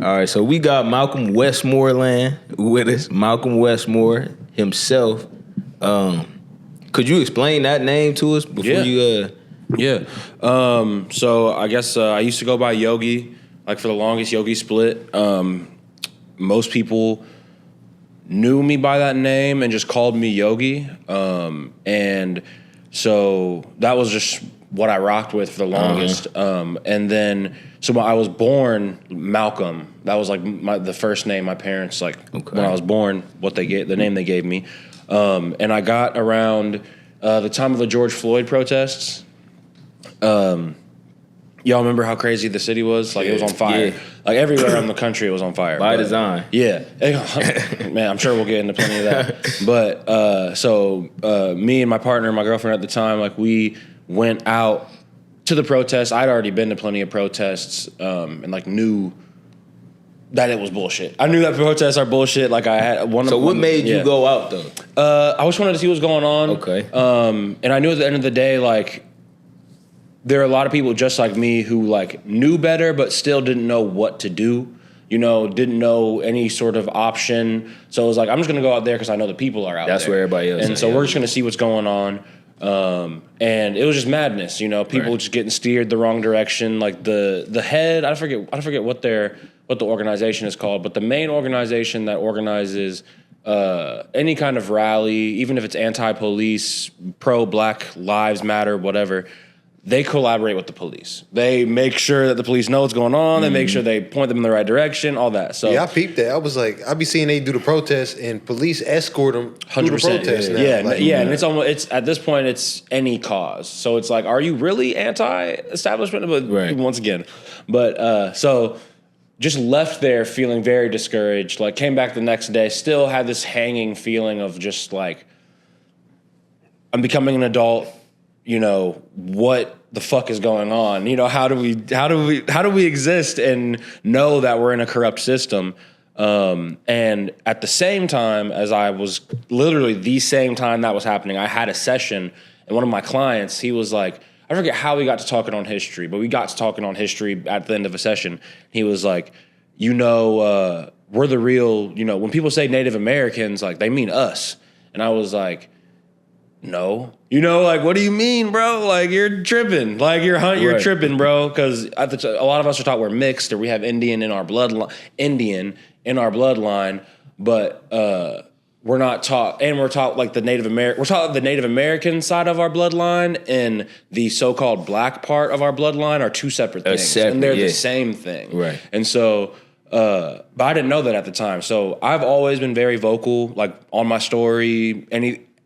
All right, so we got Malcolm Westmoreland with us. Malcolm Westmore himself. Could you explain that name to us before you? Yeah. So I guess I used to go by Yogi, like for the longest. Yogi Split. Most people knew me by that name and just called me Yogi. And so that was just what I rocked with for the longest. And then, so when I was born, Malcolm. That was like the first name my parents, like when I was born, the name they gave me. And I got around the time of the George Floyd protests. Y'all remember how crazy the city was? Like, it was on fire. Yeah. Like, everywhere around the country, it was on fire. By design. Yeah. Man, I'm sure we'll get into plenty of that. But, so, me and my partner, my girlfriend at the time, like, we went out to the protests. I'd already been to plenty of protests, and, like, knew that it was bullshit. I knew that protests are bullshit. Like, I had one. So what made you go out, though? I just wanted to see what's going on. Okay. And I knew at the end of the day, like, there are a lot of people just like me who like knew better, but still didn't know what to do. You know, didn't know any sort of option. So it was like, I'm just gonna go out there because I know the people are out there. That's where everybody else. And so we're just gonna see what's going on. And it was just madness. You know, people just getting steered the wrong direction. Like the head, I forget what the organization is called, but the main organization that organizes any kind of rally, even if it's anti-police, pro-Black Lives Matter, whatever. They collaborate with the police. They make sure that the police know what's going on. They make sure they point them in the right direction, all that. So yeah, I peeped that. I was like, I be seeing they do the protests and police escort them through the protest. And it's at this point, it's any cause. So it's like, are you really anti-establishment? But once again, so just left there feeling very discouraged. Like, came back the next day, still had this hanging feeling of just like, I'm becoming an adult. You know, what the fuck is going on? You know, how do we exist and know that we're in a corrupt system? And at the same time, as I was literally the same time that was happening, I had a session, and one of my clients, he was like, I forget how we got to talking on history, but we got to talking on history at the end of a session. He was like, you know, we're the real, you know, when people say Native Americans, like, they mean us. And I was like, no. You know, like, what do you mean, bro? Like, you're tripping. Like, you're tripping, bro. Because a lot of us are taught we're mixed or we have Indian in our bloodline, but we're not taught, and we're taught like the Native American side of our bloodline and the so-called Black part of our bloodline are two separate things, and they're the same thing. Right. And so, but I didn't know that at the time. So I've always been very vocal, like on my story,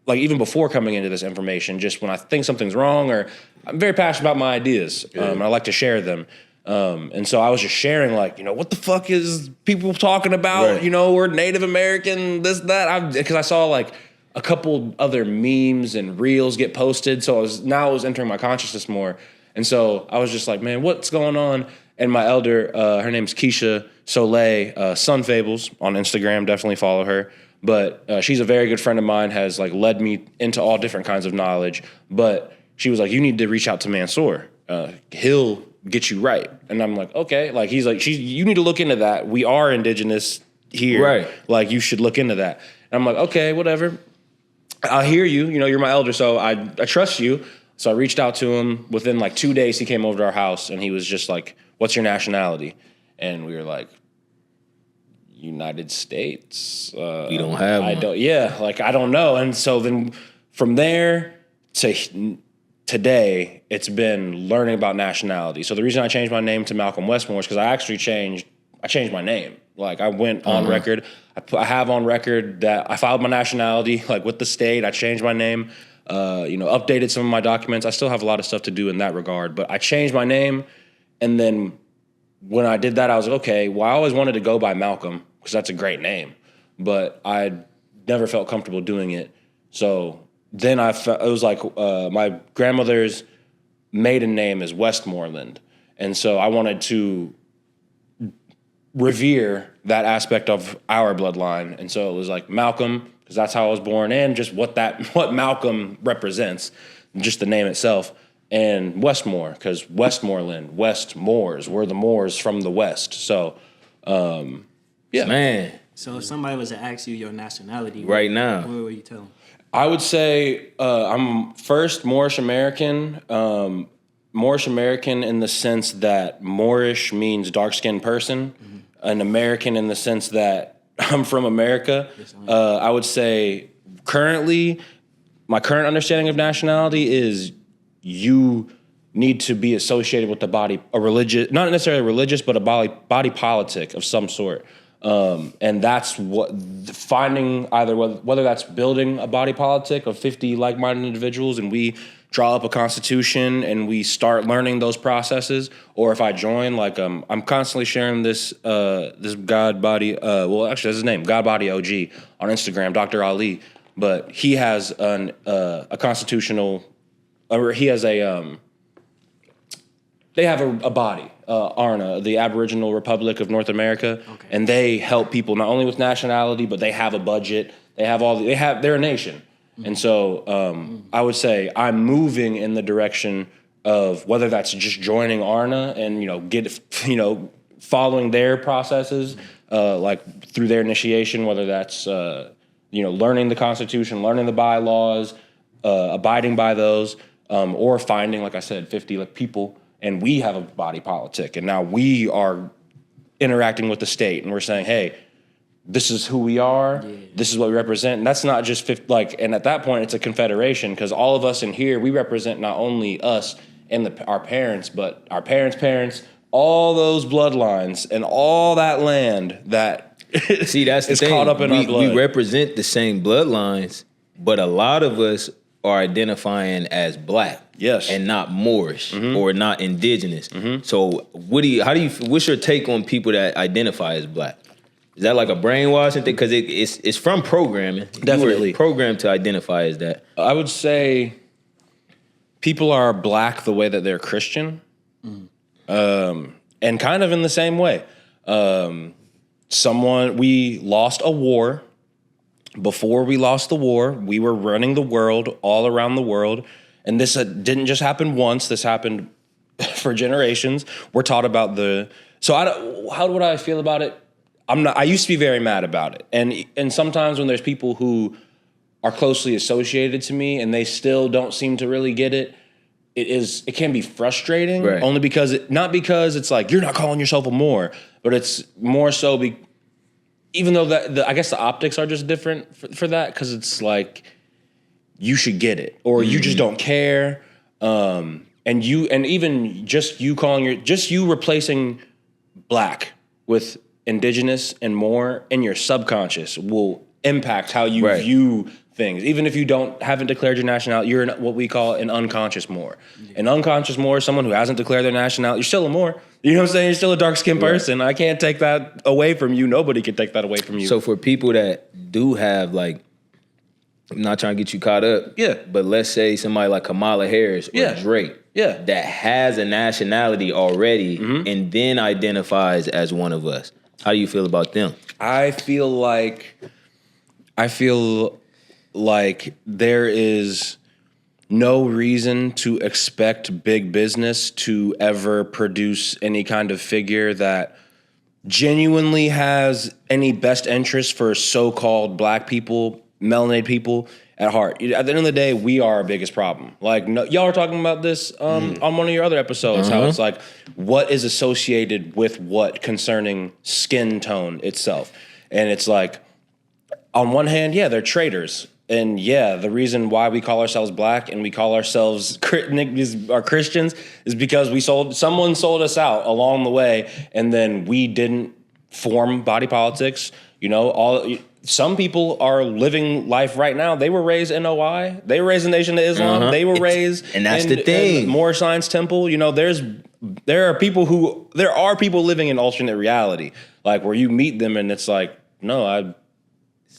like even before coming into this information, just when I think something's wrong, or I'm very passionate about my ideas, and I like to share them. And so I was just sharing, like, you know, what the fuck is people talking about? Right. You know, we're Native American, this, that. Because I saw like a couple other memes and reels get posted. So I was entering my consciousness more. And so I was just like, man, what's going on? And my elder, her name's Keisha Soleil, Sun Fables on Instagram. Definitely follow her. But she's a very good friend of mine, has like led me into all different kinds of knowledge. But she was like, you need to reach out to Mansour. He'll get you right. And I'm like, okay. Like, he's like, you need to look into that. We are indigenous here. Right. Like, you should look into that. And I'm like, okay, whatever. I'll hear you. You know, you're my elder, so I trust you. So I reached out to him. Within like 2 days, he came over to our house, and he was just like, what's your nationality? And we were like, United States. You don't have one. I don't know. And so then from there to today, it's been learning about nationality. So the reason I changed my name to Malcolm Westmore is because I changed my name. Like, I went on record. I have on record that I filed my nationality, like, with the state. I changed my name, updated some of my documents. I still have a lot of stuff to do in that regard, but I changed my name. And then when I did that, I was like, okay, well, I always wanted to go by Malcolm, because that's a great name, but I never felt comfortable doing it. So then it was like my grandmother's maiden name is Westmoreland, and so I wanted to revere that aspect of our bloodline, and so it was like Malcolm, because that's how I was born, and just what Malcolm represents, just the name itself, and Westmore, because Westmoreland, West Moors, we're the Moors from the West, so. Yeah. Man, So if somebody was to ask you your nationality right now. what would you tell them? I would say I'm first Moorish American. Moorish American in the sense that Moorish means dark-skinned person, an American in the sense that I'm from America. I would say currently, my current understanding of nationality is you need to be associated with the body, a religious, not necessarily religious, but a body politic of some sort. And that's what finding either whether that's building a body politic of 50 like-minded individuals and we draw up a constitution and we start learning those processes, or if I join, like I'm constantly sharing this God Body, well actually that's his name, God Body OG on Instagram, Dr. Ali, but he has a constitutional, or he has a they have a body, ARNA, the Aboriginal Republic of North America, and they help people not only with nationality, but they have a budget. They're a nation, and so I would say I'm moving in the direction of whether that's just joining ARNA and following their processes, like through their initiation, whether that's learning the Constitution, learning the bylaws, abiding by those, or finding, like I said, 50 people. And we have a body politic, and now we are interacting with the state, and we're saying, "Hey, this is who we are. Yeah. This is what we represent." And that's not just 50, and at that point, it's a confederation because all of us in here, we represent not only us and our parents, but our parents' parents, all those bloodlines, and all that land that see that's the is thing. Caught up in our blood. We represent the same bloodlines, but a lot of us are identifying as black. Yes. And not Moorish or not indigenous. So what's your take on people that identify as black? Is that like a brainwashing thing? Because it's from programming. Definitely. You were programmed to identify as that. I would say people are black the way that they're Christian. And kind of in the same way. We lost a war. Before we lost the war, we were running the world all around the world. And this didn't just happen once. This happened for generations. We're taught about how would I feel about it? I used to be very mad about it. And sometimes when there's people who are closely associated to me and they still don't seem to really get it, it can be frustrating. Right. Only not because it's like, you're not calling yourself a Moor, but it's more so even though I guess the optics are just different for that, because it's like, you should get it, or you just don't care, and even just you replacing black with indigenous and more in your subconscious will impact how you view things. Even if you haven't declared your nationality, you're what we call an unconscious Moor. An unconscious Moor is someone who hasn't declared their nationality. You're still a Moor. You know what I'm saying? You're still a dark-skinned person. I can't take that away from you. Nobody can take that away from you. So for people that do have, like, I'm not trying to get you caught up. Yeah. But let's say somebody like Kamala Harris or Drake. Yeah. That has a nationality already and then identifies as one of us. How do you feel about them? I feel like there is no reason to expect big business to ever produce any kind of figure that genuinely has any best interest for so-called black people, melanated people at heart. At the end of the day, we are our biggest problem. Like, y'all are talking about this on one of your other episodes, how it's like, what is associated with what concerning skin tone itself? And it's like, on one hand, they're traitors. And the reason why we call ourselves black and we call ourselves are Christians is because someone sold us out along the way, and then we didn't form body politics. Some people are living life right now. They were raised in NOI. They were raised in Nation of Islam. They were raised and that's the thing. in Moorish Science Temple. There are people living in alternate reality, like where you meet them and it's like, no,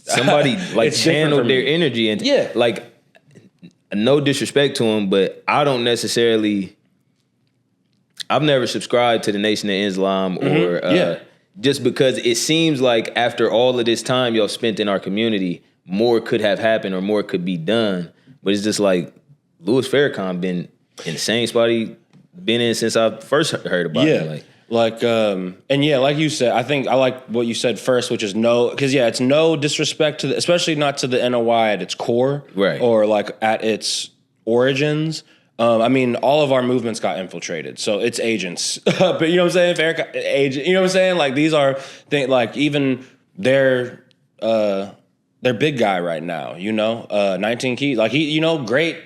somebody like channeled their energy and like, no disrespect to them, but I don't necessarily. I've never subscribed to the Nation of Islam or just because it seems like after all of this time y'all spent in our community, more could have happened or more could be done. But it's just like Louis Farrakhan been in the same spot he been in since I first heard about it. Like, and yeah, like you said, I think I like what you said first, which is no, because it's no disrespect to especially not to the NOI at its core, right, or like at its origins. I mean, all of our movements got infiltrated, so it's agents. But you know what I'm saying, Farrakhan, agent. You know what I'm saying? Like these are things. Like even their big guy right now. 19 Keys. Like he, great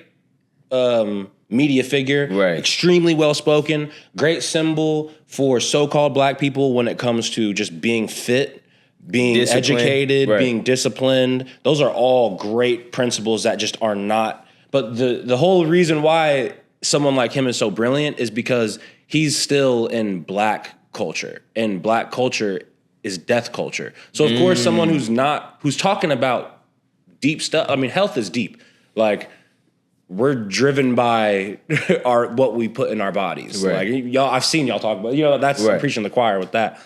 media figure, right? Extremely well spoken, great symbol for so-called black people when it comes to just being fit, being educated, right, being disciplined. Those are all great principles that just are not. But the whole reason why someone like him is so brilliant is because he's still in black culture, and black culture is death culture. So of course, someone who's talking about deep stuff. I mean, health is deep. Like we're driven by what we put in our bodies. Right. Like y'all, I've seen y'all talk about. That's right. Preaching the choir with that.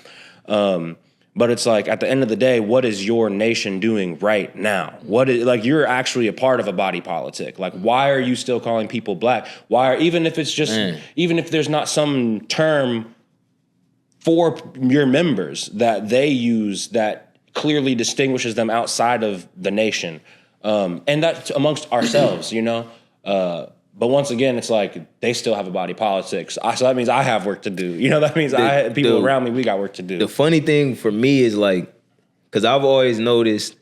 But it's like at the end of the day, what is your nation doing right now? What is like you're actually a part of a body politic. Like why are you still calling people black? Even if it's just even if there's not some term for your members that they use that clearly distinguishes them outside of the nation, and that amongst ourselves, But once again, it's like they still have a body politic. So that means I have work to do. That means people around me, we got work to do. The funny thing for me is like, because I've always noticed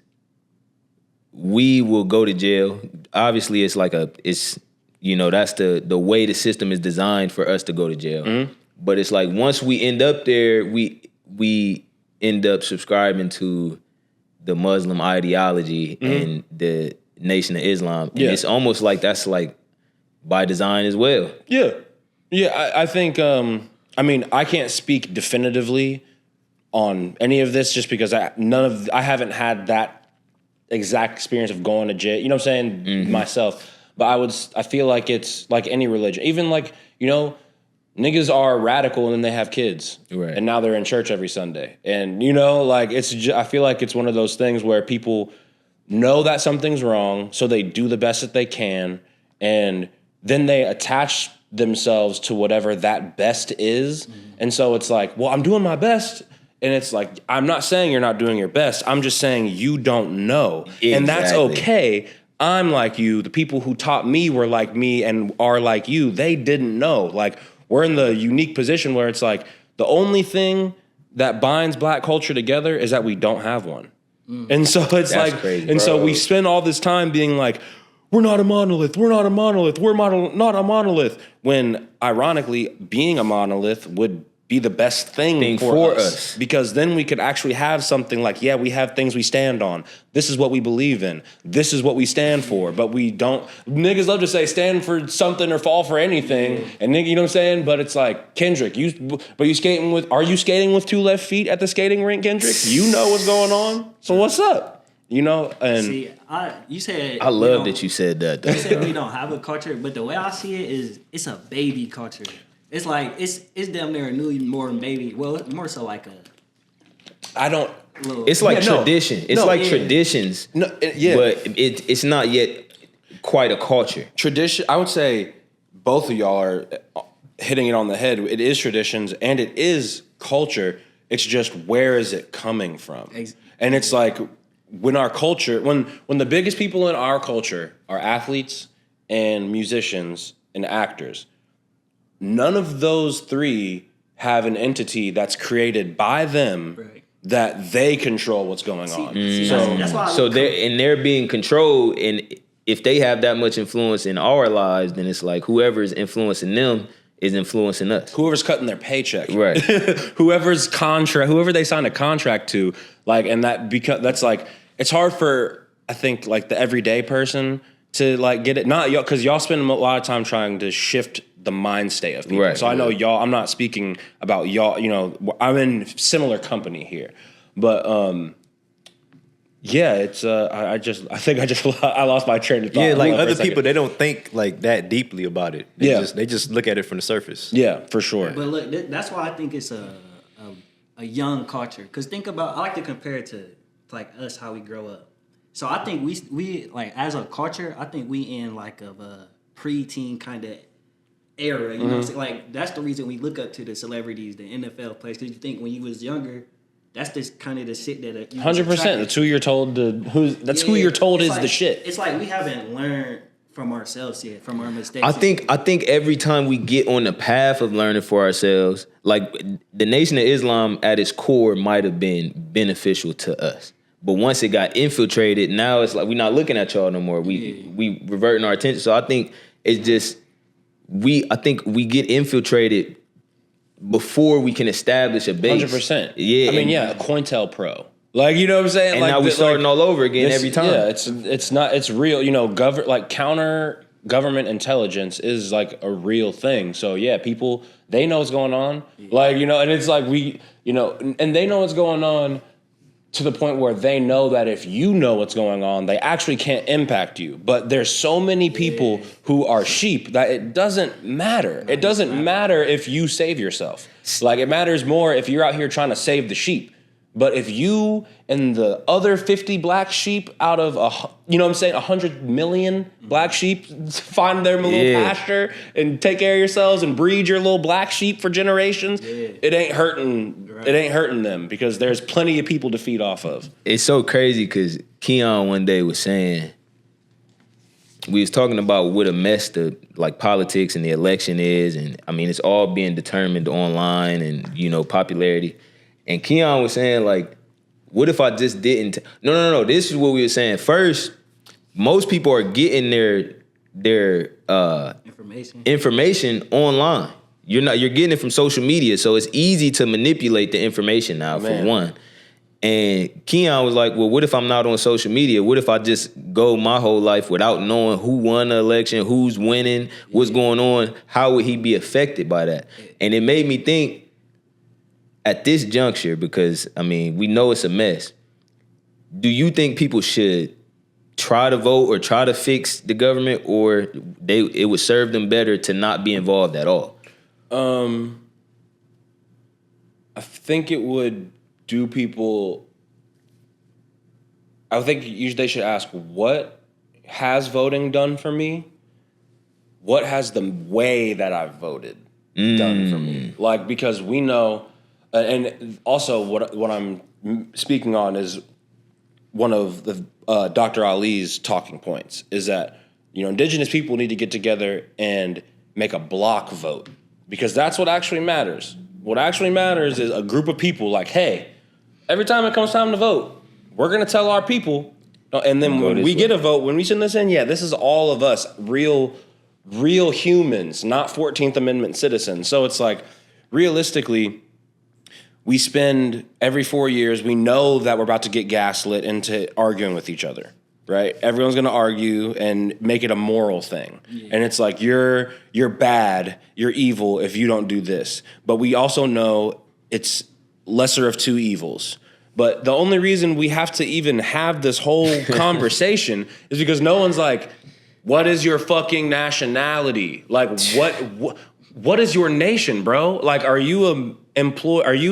we will go to jail. Obviously, it's like that's the way the system is designed for us to go to jail. Mm-hmm. But it's like once we end up there, we end up subscribing to the Muslim ideology and the Nation of Islam. And it's almost like that's like by design as well. Yeah. I think. I can't speak definitively on any of this just because I haven't had that exact experience of going to jail. You know what I'm saying? Myself, but I feel like it's like any religion. Even like niggas are radical and then they have kids, right? And now they're in church every Sunday, and like I feel like it's one of those things where people know that something's wrong, so they do the best that they can, and then they attach themselves to whatever that best is. And so it's like, well, I'm doing my best. And it's like, I'm not saying you're not doing your best. I'm just saying you don't know. Exactly. And that's okay. I'm like you. The people who taught me were like me and are like you. They didn't know. Like, we're in the unique position where it's like, the only thing that binds black culture together is that we don't have one. And so it's that's like, crazy, and so we spend all this time being like, we're not a monolith. We're not a monolith. We're not a monolith. When, ironically, being a monolith would be the best thing for us. Because then we could actually have something like, we have things we stand on. This is what we believe in. This is what we stand for. But we don't. Niggas love to say stand for something or fall for anything. And nigga, you know what I'm saying? But it's like, Kendrick, are you skating with 2 left feet at the skating rink, Kendrick? You know what's going on. So what's up? And see, you said I love that you said that. Though. You said we don't have a culture, but the way I see it is, it's a baby culture. It's like it's damn near a newborn baby. Well, more so like a. I don't. It's like tradition. It's like traditions. No, but it's not yet quite a culture. Tradition. I would say both of y'all are hitting it on the head. It is traditions and it is culture. It's just where is it coming from? And it's like. When our culture, when the biggest people in our culture are athletes and musicians and actors, none of those 3 have an entity that's created by them that they control what's going on. That's why they're being controlled, and if they have that much influence in our lives, then it's like whoever is influencing them is influencing us. Whoever's cutting their paycheck, right? whoever they sign a contract to, like, and that's like it's hard for I think like the everyday person to like get it. Not y'all, because y'all spend a lot of time trying to shift the mind state of people. Right. So I know y'all. I'm not speaking about y'all. I'm in similar company here, but it's I lost my train of thought. Yeah, like other people, they don't think like that deeply about it. They just look at it from the surface. Yeah, for sure. But look, that's why I think it's a young culture. Because think about, I like to compare it to like us, how we grow up. So I think we like as a culture, I think we in like a preteen kind of era. You know what I'm saying? Like, that's the reason we look up to the celebrities, the NFL players, because you think when you was younger, that's just kind of the shit that 100%. That's who you're told who you're told is like, the shit. It's like we haven't learned from ourselves yet, from our mistakes. I think every time we get on the path of learning for ourselves, like the Nation of Islam at its core might have been beneficial to us. But once it got infiltrated, now it's like we're not looking at y'all no more. We reverting our attention. So I think it's just I think we get infiltrated before we can establish a base. 100%. Yeah. I mean, COINTELPRO. Like, you know what I'm saying? And like, now we're starting all over again every time. Yeah, it's real. You know, counter government intelligence is like a real thing. So yeah, people, they know what's going on. Yeah. Like, you know, and it's like and they know what's going on to the point where they know that if you know what's going on, they actually can't impact you. But there's so many people who are sheep that it doesn't matter. It doesn't matter if you save yourself. Like, it matters more if you're out here trying to save the sheep. But if you and the other 50 black sheep out of 100 million black sheep find their little pasture and take care of yourselves and breed your little black sheep for generations, it ain't hurting. Right. It ain't hurting them because there's plenty of people to feed off of. It's so crazy because Keon one day was saying, we was talking about what a mess the like politics and the election is, and I mean it's all being determined online and popularity. And Keon was saying, like, what if I just didn't? No. This is what we were saying. First, most people are getting their information online. You're getting it from social media, so it's easy to manipulate the information now, for one. And Keon was like, well, what if I'm not on social media? What if I just go my whole life without knowing who won the election, who's winning, what's going on? How would he be affected by that? And it made me think, at this juncture, because, I mean, we know it's a mess, do you think people should try to vote or try to fix the government, or it would serve them better to not be involved at all? I think it would do people... I think they should ask, what has voting done for me? What has the way that I've voted done for me? Like, because we know... and also, what I'm speaking on is one of the Dr. Ali's talking points is that indigenous people need to get together and make a block vote, because that's what actually matters. What actually matters is a group of people like, hey, every time it comes time to vote, we're gonna tell our people, and then when we get a vote, when we send this in, this is all of us, real humans, not 14th Amendment citizens. So it's like, realistically, we spend every 4 years, we know that we're about to get gaslit into arguing with each other, right? Everyone's going to argue and make it a moral thing. Yeah. And it's like, you're bad, you're evil if you don't do this. But we also know it's lesser of two evils. But the only reason we have to even have this whole conversation is because no one's like, what is your fucking nationality? Like, what is your nation, bro? Like, are you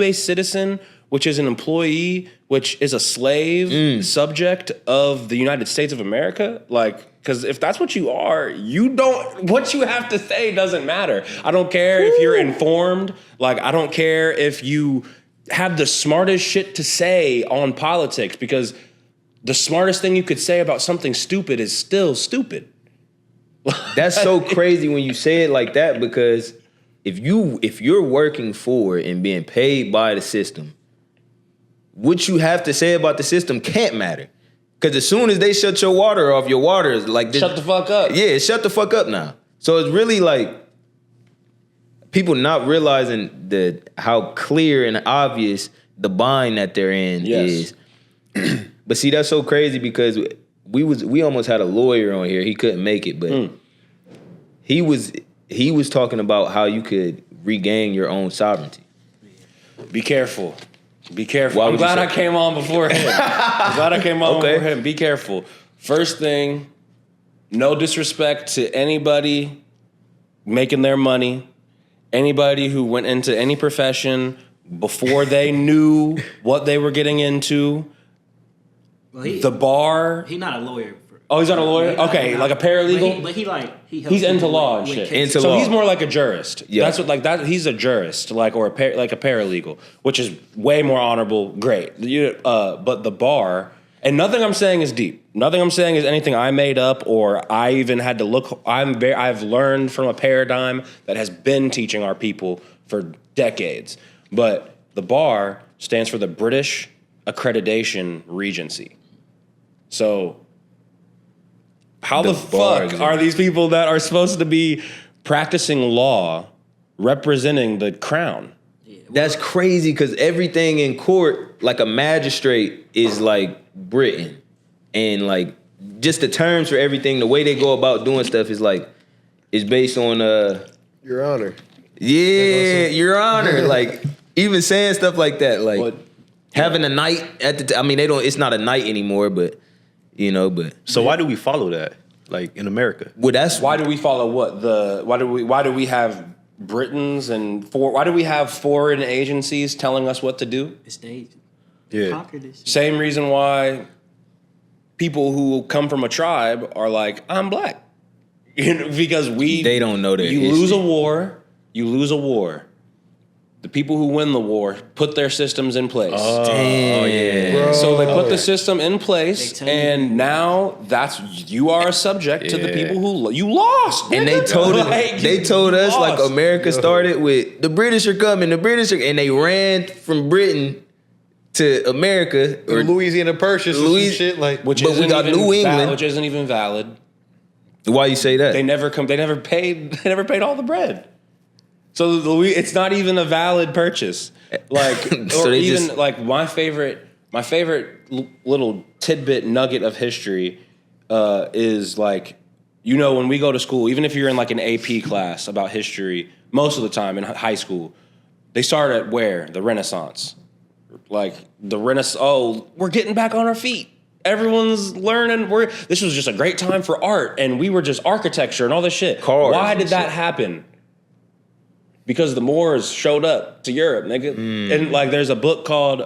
a citizen, which is an employee, which is a slave subject of the United States of America? Like, because if that's what you are, what you have to say doesn't matter. I don't care if you're informed. Like, I don't care if you have the smartest shit to say on politics, because the smartest thing you could say about something stupid is still stupid. That's so crazy when you say it like that, because if you're working for and being paid by the system, what you have to say about the system can't matter. Because as soon as they shut your water off, your water is like this. Shut the fuck up. Yeah, shut the fuck up now. So it's really like people not realizing how clear and obvious the bind that they're in is. But see, that's so crazy because we almost had a lawyer on here. He couldn't make it, but he was talking about how you could regain your own sovereignty. Be careful. Be careful. I'm glad I came on before him. Before him. Be careful. First thing, no disrespect to anybody making their money, anybody who went into any profession before they knew what they were getting into. Well, the bar. He's not a lawyer. Oh, he's not a lawyer? Okay, like a paralegal? But he helps he's into people law and with shit. cases. So law. he's more like a jurist. Yeah. That's what, like, that. He's a jurist, like, or like a paralegal, which is way more honorable. Great. But the bar, and nothing I'm saying is deep. Nothing I'm saying is anything I made up or I even had to look. I've learned from a paradigm that has been teaching our people for decades. But the bar stands for the British Accreditation Regency. So how the fuck are these people that are supposed to be practicing law representing the crown? That's crazy because everything in court, like a magistrate, is like Britain, and like just the terms for everything, the way they go about doing stuff is based on Your Honor. Yeah, Your Honor. Like even saying stuff like that, like having a night at the. I mean, they don't. It's not a night anymore, but you know. But So why do we follow that? Like in America? well, that's Why do we follow what the? Why do we have Britons and why do we have foreign agencies telling us what to do? It's they Yeah. conquer this. Same reason why people who come from a tribe are like, I'm black. Because they don't know that. You lose a war, you lose a war. The people who win the war put their systems in place. Damn. Bro. So they put the system in place, They tell you. and now you are subject to the people who you lost. And nigga. they told us lost. like America started with the British are coming, and they ran from Britain to America Or Louisiana Purchase or some shit like. which but we isn't got even New England. which isn't even valid. Why you say that? They never paid all the bread. So it's not even a valid purchase. Like, So or they even just- like my favorite little tidbit nugget of history is like, when we go to school, even if you're in like an AP class about history, most of the time in high school, they start at where? The Renaissance. Like the Renaissance. Oh, we're getting back on our feet. Everyone's learning. This was just a great time for art, and we were just architecture and all this shit. Cars Why and did that happen? Because the Moors showed up to Europe, nigga. And like, there's a book called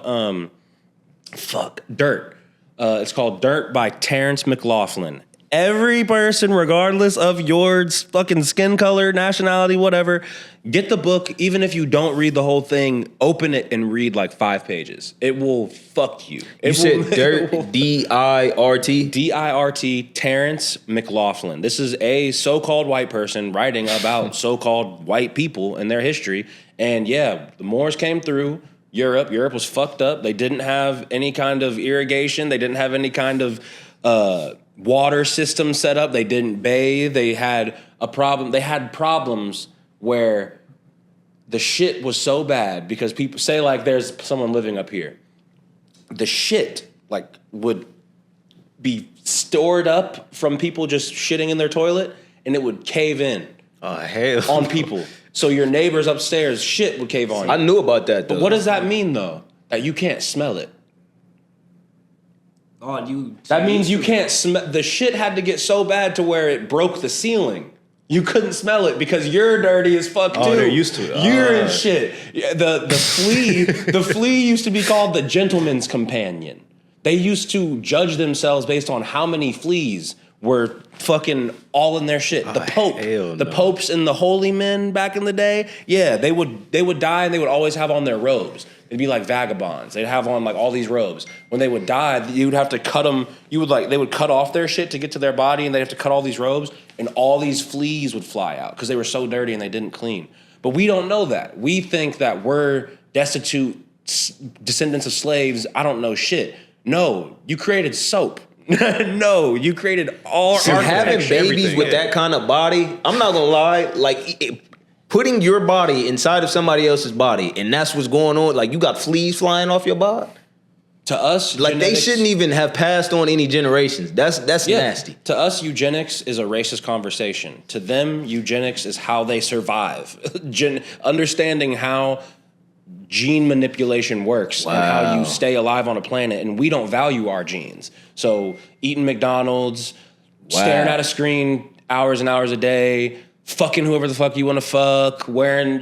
Dirt. It's called Dirt by Terrence McLaughlin. Every person, regardless of your fucking skin color, nationality, whatever, get the book. Even if you don't read the whole thing, open it and read like 5 pages. It will fuck you. You said Dirt, D-I-R-T? D-I-R-T, Terrence McLaughlin. This is a so-called white person writing about so-called white people and their history. And yeah, the Moors came through Europe. Europe was fucked up. They didn't have any kind of irrigation. They didn't have any kind of water system set up. They didn't bathe. They had a problem. They had problems where the shit was so bad because people say like there's someone living up here. The shit like would be stored up from people just shitting in their toilet and it would cave in Hell. on people. So your neighbors upstairs shit would cave on you. I knew about that though. But what does that mean though? That you can't smell it. That means you can't smell. The shit had to get so bad to where it broke the ceiling. You couldn't smell it because you're dirty as fuck too. Oh, they're used to it. Urine shit. Yeah, the flea. The flea used to be called the gentleman's companion. They used to judge themselves based on how many fleas were fucking all in their shit. The Pope, hell the no. popes and the holy men back in the day. Yeah, they would die and they would always have on their robes. They'd be like vagabonds. They'd have on like all these robes. When they would die, you would have to cut them. They would cut off their shit to get to their body, and they'd have to cut all these robes, and all these fleas would fly out because they were so dirty and they didn't clean. But we don't know that. We think that we're destitute descendants of slaves. I don't know shit. No, you created soap. No, you created all having babies everything. with that kind of body, I'm not gonna lie, like putting your body inside of somebody else's body, and that's what's going on. Like you got fleas flying off your body. To us, Like genetics, they shouldn't even have passed on any generations. That's nasty. To us, eugenics is a racist conversation. To them, eugenics is how they survive. Understanding how gene manipulation works and how you stay alive on a planet, and we don't value our genes. So eating McDonald's, staring at a screen hours and hours a day, fucking whoever the fuck you want to fuck, wearing,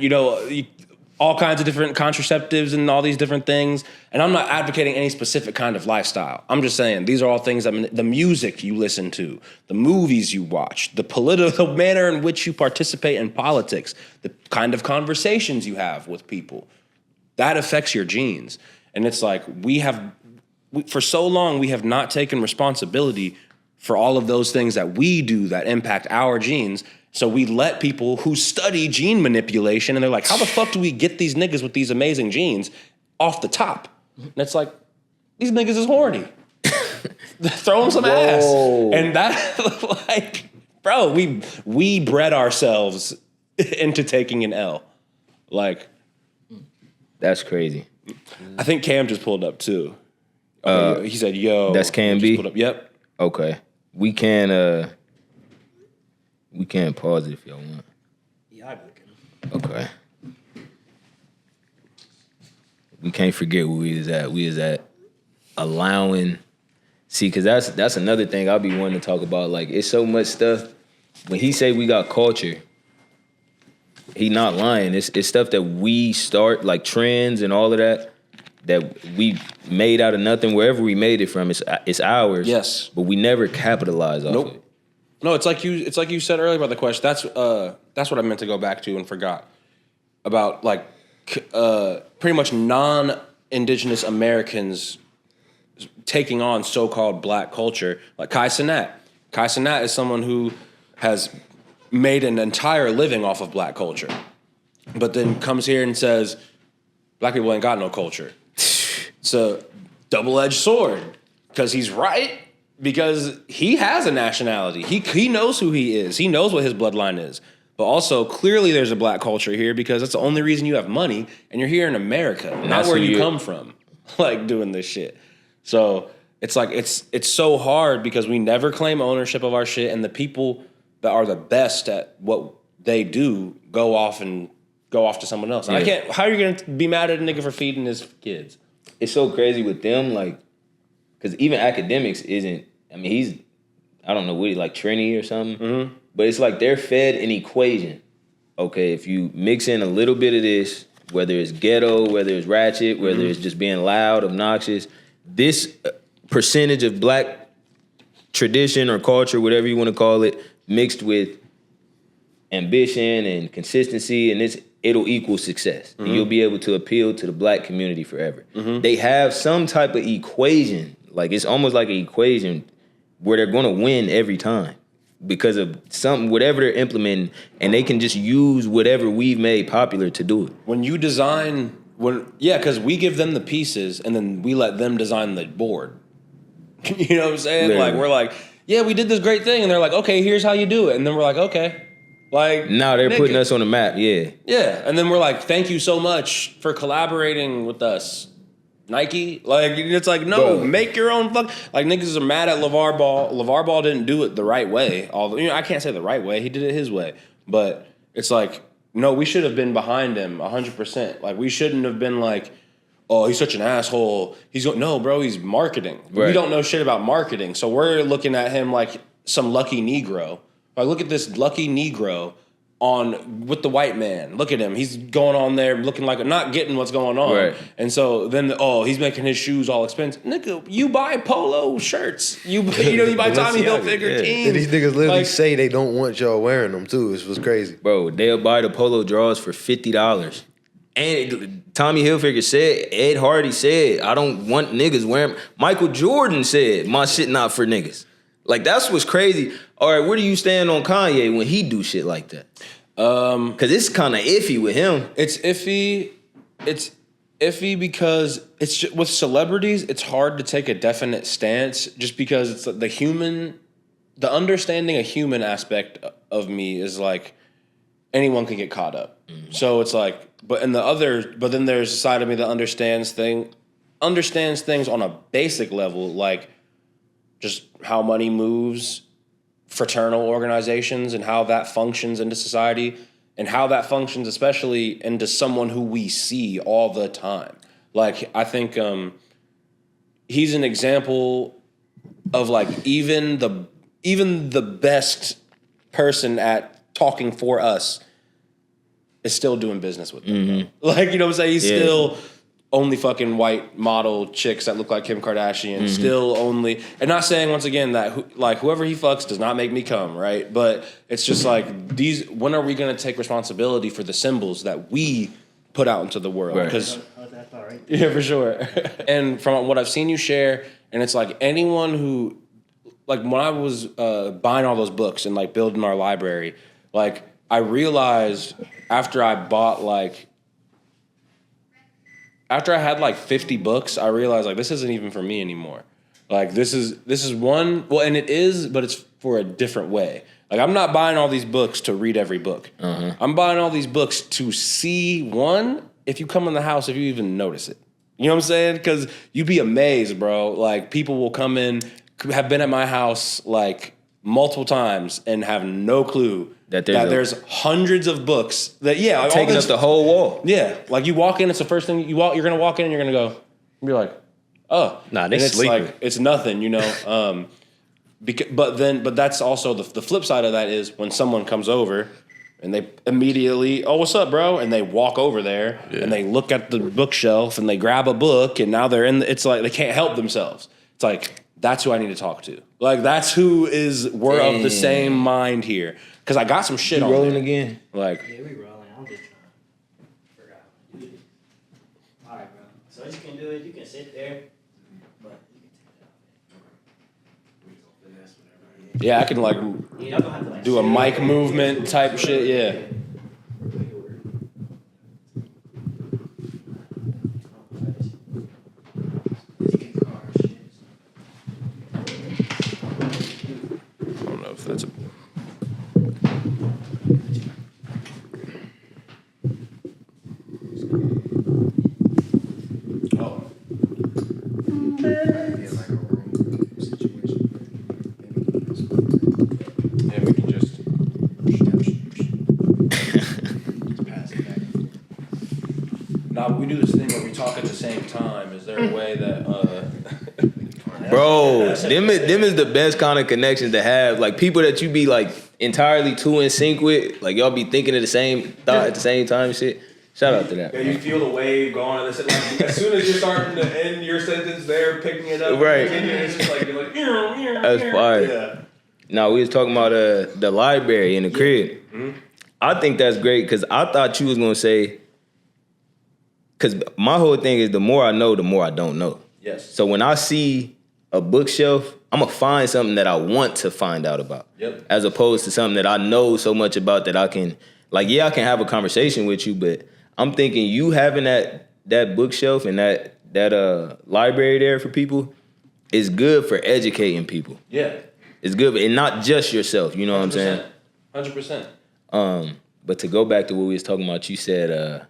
all kinds of different contraceptives and all these different things. And I'm not advocating any specific kind of lifestyle. I'm just saying these are all things the music you listen to, the movies you watch, the political manner in which you participate in politics, the kind of conversations you have with people. That affects your genes. And it's like for so long, we have not taken responsibility for all of those things that we do that impact our genes. So we let people who study gene manipulation, and they're like, how the fuck do we get these niggas with these amazing genes off the top? And it's like, these niggas is horny. Throw them some ass. And that, like, bro, we bred ourselves into taking an L. Like. That's crazy. I think Cam just pulled up too. He said, yo. That's Cam B? Pulled up. Yep. Okay. We can pause it if y'all want. Yeah, I'd be looking. Okay. We can't forget where we is at. We is at allowing. See, because that's another thing I'll be wanting to talk about. Like, it's so much stuff. When he say we got culture, he not lying. It's stuff that we start, like trends and all of that we made out of nothing. Wherever we made it from, it's ours. Yes. But we never capitalize off it. No, it's like you said earlier about the question. That's what I meant to go back to and forgot about, like, pretty much non-indigenous Americans taking on so-called black culture, like Kai Cenat. Kai Cenat is someone who has made an entire living off of black culture, but then comes here and says, black people ain't got no culture. It's a double-edged sword, because he's right, because he has a nationality. He knows who he is. He knows what his bloodline is. But also, clearly there's a black culture here, because that's the only reason you have money, and you're here in America, not where you come from, like, doing this shit. So it's like, it's so hard, because we never claim ownership of our shit, and the people that are the best at what they do go off to someone else. Yeah. How are you going to be mad at a nigga for feeding his kids? It's so crazy with them, like, because even academics isn't, I mean, he's, I don't know, what, like Trini or something, mm-hmm. But it's like they're fed an equation. Okay, if you mix in a little bit of this, whether it's ghetto, whether it's ratchet, whether it's just being loud, obnoxious, this percentage of black tradition or culture, whatever you want to call it, mixed with ambition and consistency, and it'll equal success. Mm-hmm. And you'll be able to appeal to the black community forever. Mm-hmm. They have some type of equation, like it's almost like an equation where they're going to win every time because of whatever they're implementing, and they can just use whatever we've made popular to do it. When you design, because we give them the pieces and then we let them design the board. You know what I'm saying? Literally. Like, we're like, yeah, we did this great thing, and they're like, okay, here's how you do it, and then we're like, okay. Like, now they're putting us on the map, yeah. Yeah, and then we're like, thank you so much for collaborating with us, Nike. Like, it's like, no, make your own fuck. Like, niggas are mad at LeVar Ball. LeVar Ball didn't do it the right way. Although, I can't say the right way. He did it his way. But it's like, no, we should have been behind him 100%. Like, we shouldn't have been like, oh, he's such an asshole. No, bro, he's marketing. Right. We don't know shit about marketing. So we're looking at him like some lucky Negro. Like, look at this lucky Negro with the white man. Look at him. He's going on there looking like not getting what's going on. Right. And so then, he's making his shoes all expensive. Nigga, you buy polo shirts. You buy Tommy Hilfiger teams. And these niggas literally say they don't want y'all wearing them too. It was crazy. Bro, they'll buy the polo draws for $50. And Tommy Hilfiger said, Ed Hardy said, I don't want niggas wearing. Michael Jordan said, my shit not for niggas. Like, that's what's crazy. All right, where do you stand on Kanye when he do shit like that? Because it's kind of iffy with him. It's iffy. It's iffy because it's just, with celebrities, it's hard to take a definite stance just because it's the understanding a human aspect of me is like anyone can get caught up. Mm-hmm. So it's like, but then there's a side of me that understands things on a basic level, like just how money moves, fraternal organizations, and how that functions into society, and how that functions especially into someone who we see all the time. Like, I think he's an example of like even the best person at talking for us is still doing business with them. Like, you know what I'm saying? He's still only fucking white model chicks that look like Kim Kardashian. Still only, and not saying once again that whoever he fucks does not make me come, right? But it's just like when are we going to take responsibility for the symbols that we put out into the world? Because yeah, for sure. And from what I've seen you share, and it's like anyone who, like when I was buying all those books and like building our library, like I realized after I had like 50 books, I realized like this isn't even for me anymore. Like this is one, well, and it is, but it's for a different way. Like I'm not buying all these books to read every book. I'm buying all these books to see one, if you come in the house, if you even notice it. You know what I'm saying? Because you'd be amazed, bro. Like people will come in, have been at my house like multiple times and have no clue that there's hundreds of books that like, taking up the whole wall. Yeah, like you walk in, it's the first thing you're gonna walk in and you're gonna go, be like, oh, nah, they sleeping. It's like it's nothing, you know. But that's also the flip side of that is when someone comes over and they immediately, oh, what's up, bro? And they walk over there and they look at the bookshelf and they grab a book and now they're it's like they can't help themselves. It's like that's who I need to talk to. Like that's who we're of the same mind here. Because I got some shit on rolling there. again. Like yeah, we rolling. I'm just trying to figure out how to do this. All right, bro. So what you can do is you can sit there, but you can take it out. yeah, I can like Yeah, y'all gonna have to like do a mic movement type shit. Yeah. I don't know if that's a. Oh. Yeah, we can just pass it back. Now we do this thing where we talk at the same time. Is there a way that Bro, them is the best kind of connections to have. Like people that you be like entirely too in sync with. Like y'all be thinking of the same thought at the same time and shit. Shout out to that. Yeah, you feel the wave going on. Like, as soon as you're starting to end your sentence, they're picking it up. Right. It's just like you're like. That's fire. Yeah. No, we was talking about the library in the crib. I think that's great because I thought you was gonna say. Because my whole thing is the more I know, the more I don't know. Yes. So when I see a bookshelf, I'm gonna find something that I want to find out about. Yep. As opposed to something that I know so much about that I can, like, yeah, I can have a conversation with you, but I'm thinking you having that bookshelf and that library there for people is good for educating people. Yeah. It's good, and not just yourself. You know what I'm saying? 100%. But to go back to what we was talking about, you said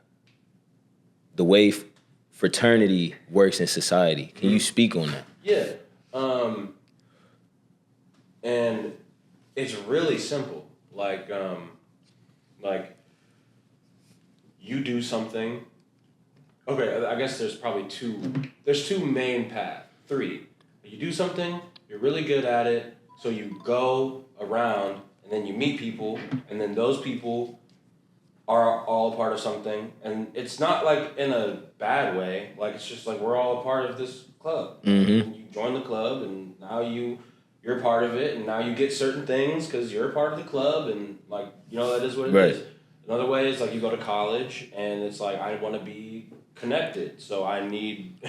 the way fraternity works in society. Can you speak on that? Yeah. And it's really simple. Like you do something. Okay, I guess there's probably two main paths. 3. You do something, you're really good at it, so you go around and then you meet people, and then those people are all a part of something, and it's not like in a bad way. Like it's just like we're all a part of this club. And you join the club, and now you're part of it, and now you get certain things because you're a part of the club, and like that is what it is. Another way is like you go to college, and it's like I want to be connected, so I need.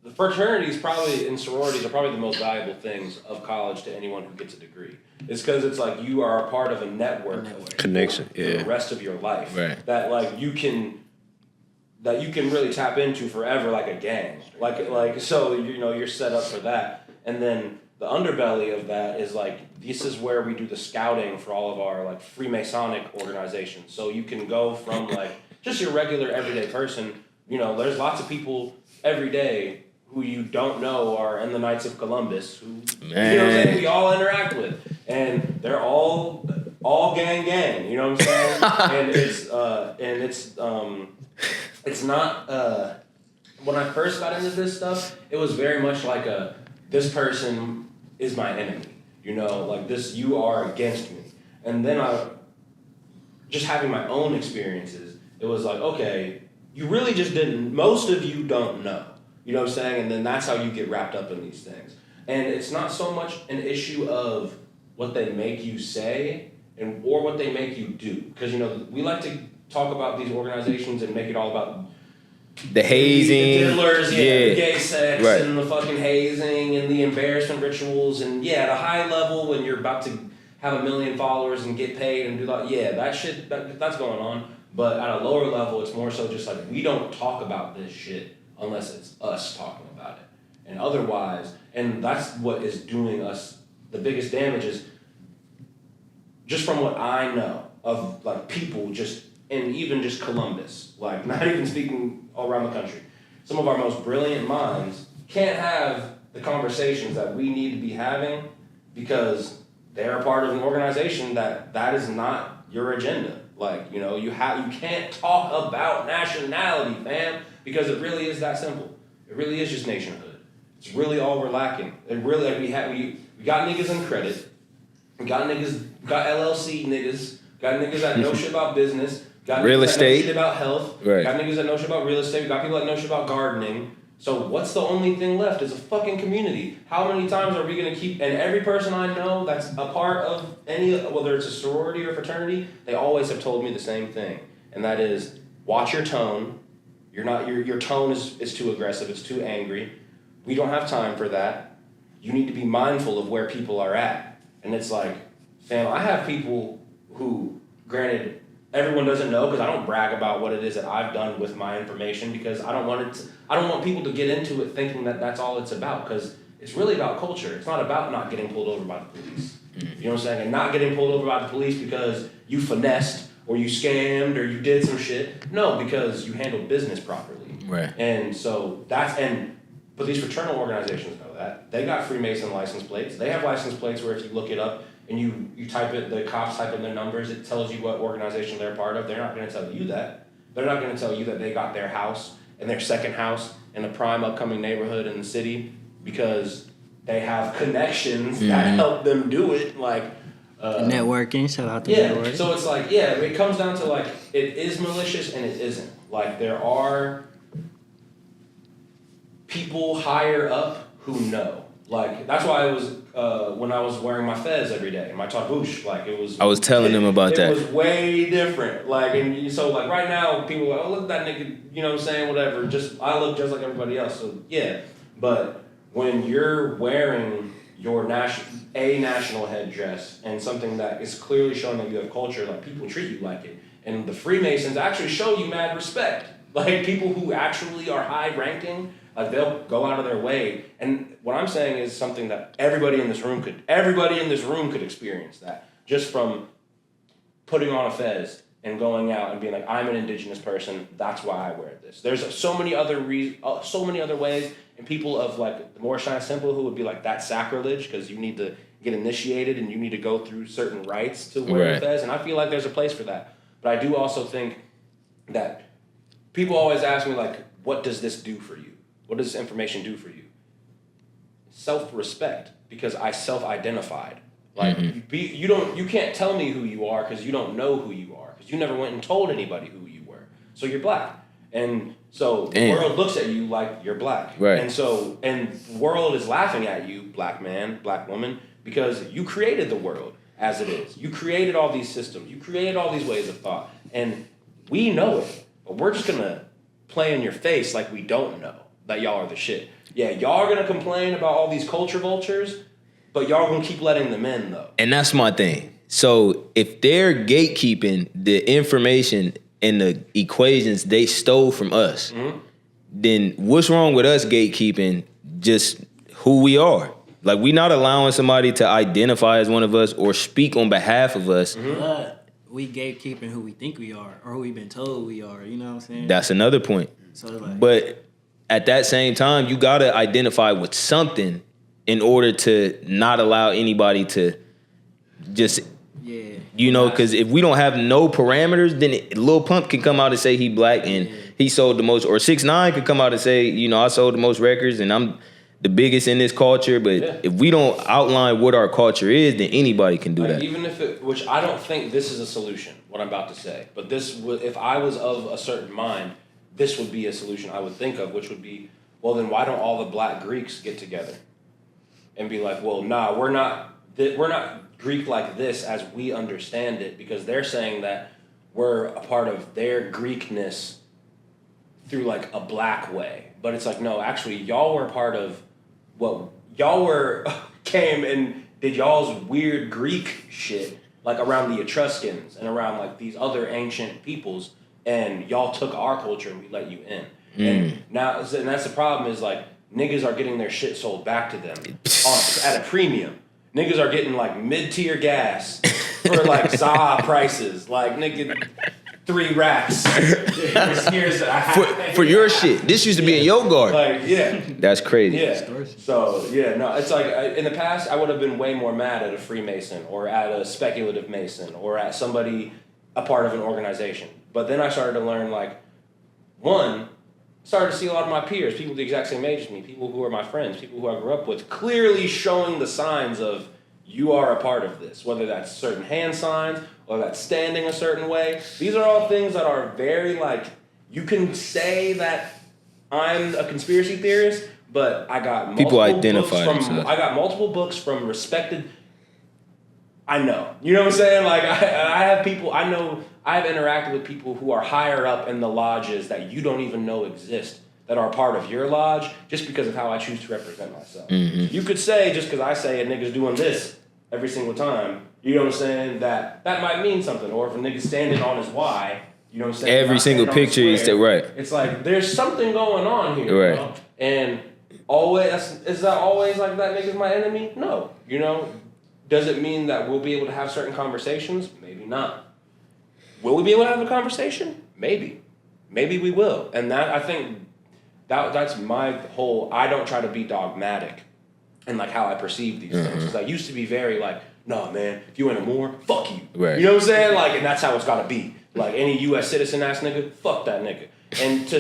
The fraternities and sororities are probably the most valuable things of college to anyone who gets a degree. It's because it's like you are a part of a network of connection, for the rest of your life. Right. That like you can really tap into forever, like a gang. Like so you're set up for that. And then the underbelly of that is like this is where we do the scouting for all of our like Freemasonic organizations. So you can go from like just your regular everyday person. There's lots of people every day who you don't know are in the Knights of Columbus, who we all interact with, and they're all gang. You know what I'm saying? and it's not. When I first got into this stuff, it was very much like this person is my enemy. Like this, you are against me, and then just having my own experiences, it was like, okay, you really just didn't, most of you don't know. You know what I'm saying? And then that's how you get wrapped up in these things. And it's not so much an issue of what they make you say or what they make you do. Because, you know, we like to talk about these organizations and make it all about the hazing, the diddlers, the gay sex, right, and the fucking hazing and the embarrassment rituals. And at a high level, when you're about to have 1 million followers and get paid and do that, that shit, that's going on. But at a lower level, it's more so just like, we don't talk about this shit unless it's us talking about it. And otherwise, and that's what is doing us the biggest damage is, just from what I know of like people just, and even just Columbus, like not even speaking all around the country, some of our most brilliant minds can't have the conversations that we need to be having because they're a part of an organization that is not your agenda. Like, you know, you can't talk about nationality, fam, because it really is that simple. It really is just nationhood. It's really all we're lacking. It really, like, we got niggas in credit. We got LLC niggas. Got niggas that know shit about business. Got real niggas estate. That know shit about health. Right. Got niggas that know shit about real estate. We got people that know shit about gardening. So what's the only thing left is a fucking community. How many times are we going to keep, and every person I know that's a part of any, whether it's a sorority or fraternity, they always have told me the same thing. And that is, watch your tone. Your tone is too aggressive. It's too angry. We don't have time for that. You need to be mindful of where people are at. And it's like, fam, I have people who, granted, everyone doesn't know because I don't brag about what it is that I've done with my information because I don't want people to get into it thinking that that's all it's about because it's really about culture. It's not about not getting pulled over by the police. You know what I'm saying? And not getting pulled over by the police because you finessed or you scammed or you did some shit. No, because you handled business properly. Right. And so but these fraternal organizations know that. They got Freemason license plates. They have license plates where if you look it up, and you type it, the cops type in their numbers, it tells you what organization they're part of. They're not going to tell you that. They're not going to tell you that they got their house and their second house in a prime upcoming neighborhood in the city because they have connections that help them do it. Like networking, shout out to networking. So it's like, it comes down to like, it is malicious and it isn't. Like there are people higher up who know. Like that's why it was when I was wearing my fez every day, my tarbouche, like it was. I was telling them about that. It was way different. Like and so like right now people are like, oh look at that nigga, you know what I'm saying, whatever. I look just like everybody else. So but when you're wearing your national headdress and something that is clearly showing that you have culture, like people treat you like it, and the Freemasons actually show you mad respect. Like people who actually are high ranking. Like they'll go out of their way, and what I'm saying is something that everybody in this room could experience that just from putting on a fez and going out and being like, I'm an indigenous person. That's why I wear this. There's so many other ways, and people of like the more shine simple who would be like that's sacrilege because you need to get initiated and you need to go through certain rites to wear a fez, and I feel like there's a place for that. But I do also think that people always ask me like, what does this do for you? What does this information do for you? Self-respect, because I self-identified. Like you can't tell me who you are because you don't know who you are because you never went and told anybody who you were. So you're black, and so the world looks at you like you're black. Right. And the world is laughing at you, black man, black woman, because you created the world as it is. You created all these systems. You created all these ways of thought, and we know it, but we're just gonna play in your face like we don't know that y'all are the shit. Yeah, y'all are gonna complain about all these culture vultures, but y'all gonna keep letting them in though. And that's my thing. So if they're gatekeeping the information and the equations they stole from us, then what's wrong with us gatekeeping just who we are? Like we not allowing somebody to identify as one of us or speak on behalf of us. But we gatekeeping who we think we are or who we've been told we are. You know what I'm saying? That's another point. So like, but at that same time, you gotta identify with something in order to not allow anybody to just, because if we don't have no parameters, then Lil Pump can come out and say he black and he sold the most, or 6ix9ine could come out and say, I sold the most records and the biggest in this culture, but if we don't outline what our culture is, then anybody can do that. Even which I don't think this is a solution, what I'm about to say, but if I was of a certain mind, this would be a solution I would think of, which would be, well, then why don't all the Black Greeks get together and be like, well, nah, we're not Greek like this as we understand it, because they're saying that we're a part of their Greekness through like a black way. But it's like, no, actually, y'all were part of came and did y'all's weird Greek shit, like around the Etruscans and around like these other ancient peoples, and y'all took our culture and we let you in. And that's the problem, is like niggas are getting their shit sold back to them at a premium. Niggas are getting like mid-tier gas for like Zaha prices, like nigga 3 racks. For your shit. This used to be in your garden. Like, yeah. That's crazy. Yeah. So, yeah, no, it's like, in the past, I would have been way more mad at a Freemason or at a speculative Mason or at somebody a part of an organization. But then I started to learn, like, started to see a lot of my peers, people the exact same age as me, people who are my friends, people who I grew up with, clearly showing the signs of, you are a part of this, whether that's certain hand signs or that's standing a certain way. These are all things that are very, like, you can say that I'm a conspiracy theorist, but I got multiple books from respected. I know. You know what I'm saying? Like, I have people, I know, I've interacted with people who are higher up in the lodges that you don't even know exist, that are part of your lodge, just because of how I choose to represent myself. You could say, just because I say a nigga's doing this every single time, you know what I'm saying, that might mean something. Or if a nigga's standing on his Y, you know what I'm saying? Every single picture is right. It's like, there's something going on here. Right. You know? And is that always like that nigga's my enemy? No. You know? Does it mean that we'll be able to have certain conversations? Maybe not. Will we be able to have a conversation? Maybe. Maybe we will. And that, I think, that's my whole, I don't try to be dogmatic in like how I perceive these things. Because I used to be very like, nah, man, if you ain't a Moor, fuck you. Right. You know what I'm saying? Like, and that's how it's gotta be. Like, any U.S. citizen ass nigga, fuck that nigga. And to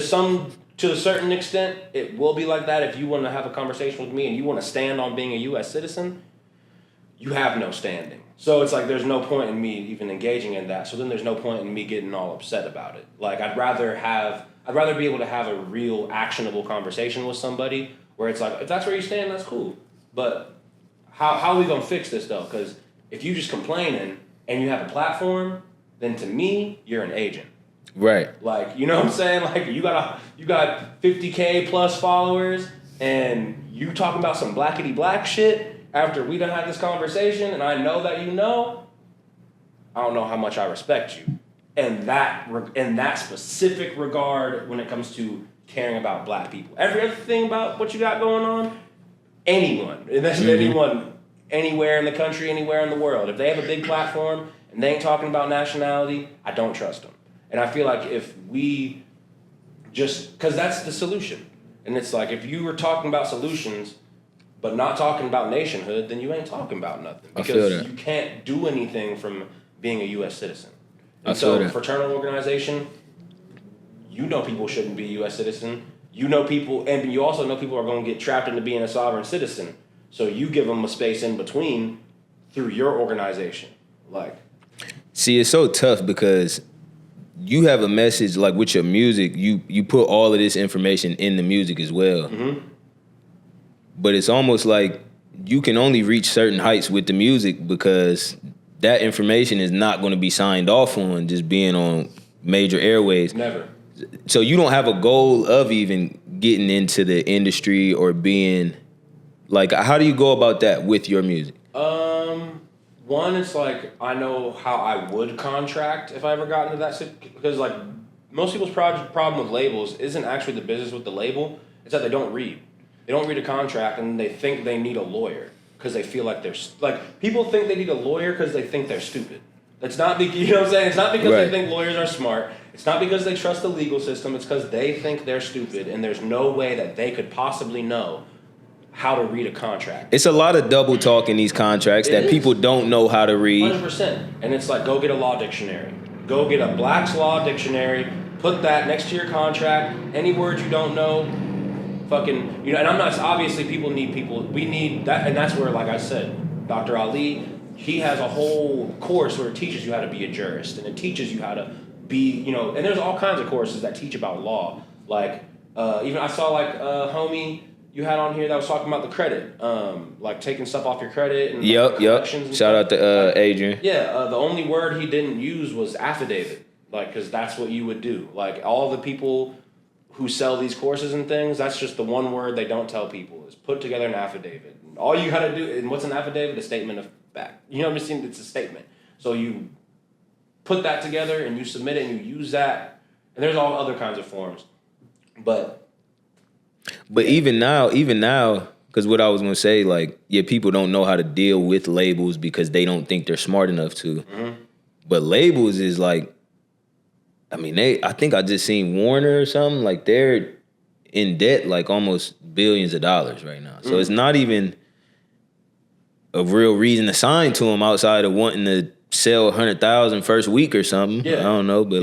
a certain extent, it will be like that. If you want to have a conversation with me and you want to stand on being a U.S. citizen, you have no standing. So it's like, there's no point in me even engaging in that. So then there's no point in me getting all upset about it. Like, I'd rather be able to have a real actionable conversation with somebody where it's like, if that's where you stand, that's cool. But how are we gonna fix this though? Because if you just complaining and you have a platform, then to me, you're an agent. Right. Like, you know what I'm saying? Like, you got 50K plus followers and you talking about some blackity black shit after we done had this conversation and I know that you know, I don't know how much I respect you. In that specific regard when it comes to caring about black people. Every other thing about what you got going on, anyone, and that's anyone, anywhere in the country, anywhere in the world, if they have a big platform and they ain't talking about nationality, I don't trust them. And I feel like if we because that's the solution. And it's like, if you were talking about solutions, but not talking about nationhood, then you ain't talking about nothing. Because you can't do anything from being a U.S. citizen. And so, fraternal organization, you know people shouldn't be a U.S. citizen. You know people, and you also know people are going to get trapped into being a sovereign citizen. So you give them a space in between through your organization. Like, see, it's so tough because you have a message, like with your music, you put all of this information in the music as well. But it's almost like you can only reach certain heights with the music because that information is not going to be signed off on just being on major airways. Never. So you don't have a goal of even getting into the industry or being, like, how do you go about that with your music? One, it's like, I know how I would contract if I ever got into that situation. Because, like, most people's problem with labels isn't actually the business with the label. It's that they don't read. They don't read a contract and they think they need a lawyer because they feel like they're... Like, people think they need a lawyer because they think they're stupid. It's not, you know what I'm saying? It's not because they think lawyers are smart. It's not because they trust the legal system. It's because they think they're stupid and there's no way that they could possibly know how to read a contract. It's a lot of double talk in these contracts that people don't know how to read. 100%. And it's like, go get a law dictionary. Go get a Black's Law dictionary. Put that next to your contract. Any words you don't know, fucking, and I'm not, obviously people need people, we need that, and that's where, like I said, Dr. Ali, he has a whole course where it teaches you how to be a jurist, and it teaches you how to be, and there's all kinds of courses that teach about law. Like, even I saw like homie you had on here that was talking about the credit, like taking stuff off your credit and Yep. And Shout out to Adrian. Yeah, the only word he didn't use was affidavit, like, because that's what you would do. Like, all the people who sell these courses and things, that's just the one word they don't tell people is put together an affidavit. And all you gotta do, and what's an affidavit? A statement of fact. You know what I'm saying? It's a statement. So you put that together and you submit it and you use that. And there's all other kinds of forms. But even now, because what I was gonna say, like, yeah, people don't know how to deal with labels because they don't think they're smart enough to. Mm-hmm. But labels is like, I mean, I think I just seen Warner or something, like they're in debt like almost billions of dollars right now. So it's not even a real reason to sign to them outside of wanting to sell 100,000 first week or something. Yeah. I don't know, but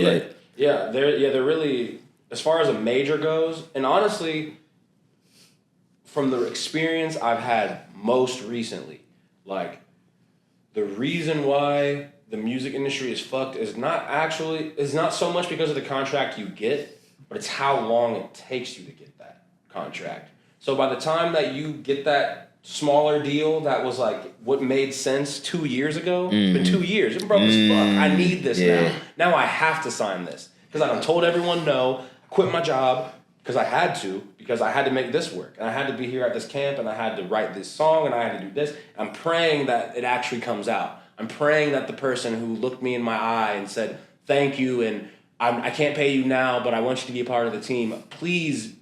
they're really, as far as a major goes, and honestly, from the experience I've had most recently, like, the reason why the music industry is fucked is not so much because of the contract you get, but it's how long it takes you to get that contract. So by the time that you get that smaller deal that was like what made sense 2 years ago, it's been 2 years. It's been broke as fuck. I need this now. Now I have to sign this. Because I done told everyone no, I quit my job because I had to make this work. And I had to be here at this camp, and I had to write this song, and I had to do this. I'm praying that it actually comes out. I'm praying that the person who looked me in my eye and said, thank you, and I can't pay you now, but I want you to be a part of the team, please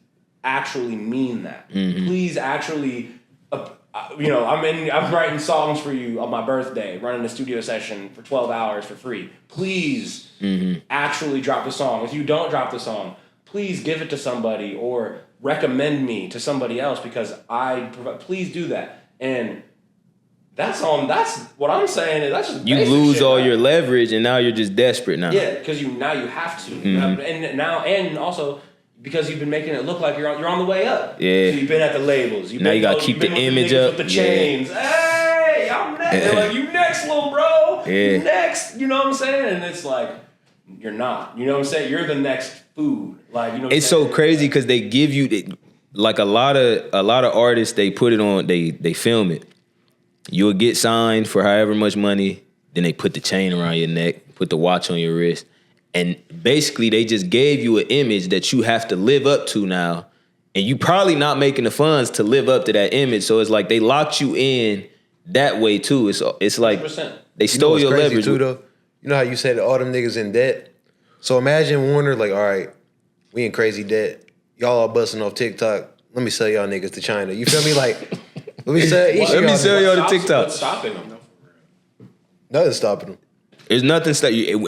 actually mean that. Mm-hmm. Please actually, I'm writing songs for you on my birthday, running a studio session for 12 hours for free. Please actually drop the song. If you don't drop the song, please give it to somebody or recommend me to somebody else because please do that. And that's what I'm saying. Is that's just you lose all your leverage, and now you're just desperate now. Yeah, because now you have to, and also because you've been making it look like you're on the way up. Yeah, so you've been at the labels. Now you gotta keep the image up. With the chains. Yeah. Hey, I'm next. They're like, you next, little bro. Yeah. You next. You know what I'm saying? And it's like, you're not. You know what I'm saying? You're the next food. Like, you know. It's so crazy because they give you like a lot of artists. They put it on. They film it. You'll get signed for however much money, then they put the chain around your neck, put the watch on your wrist, and basically they just gave you an image that you have to live up to now, and you probably not making the funds to live up to that image, so it's like they locked you in that way too. It's like 100%. They stole your leverage. Too, though? You know how you said all them niggas in debt? So imagine Warner like, all right, we in crazy debt. Y'all all busting off TikTok. Let me sell y'all niggas to China. You feel me? Like... Let me sell y'all to TikTok. What's stopping them? Nothing's stopping them. There's nothing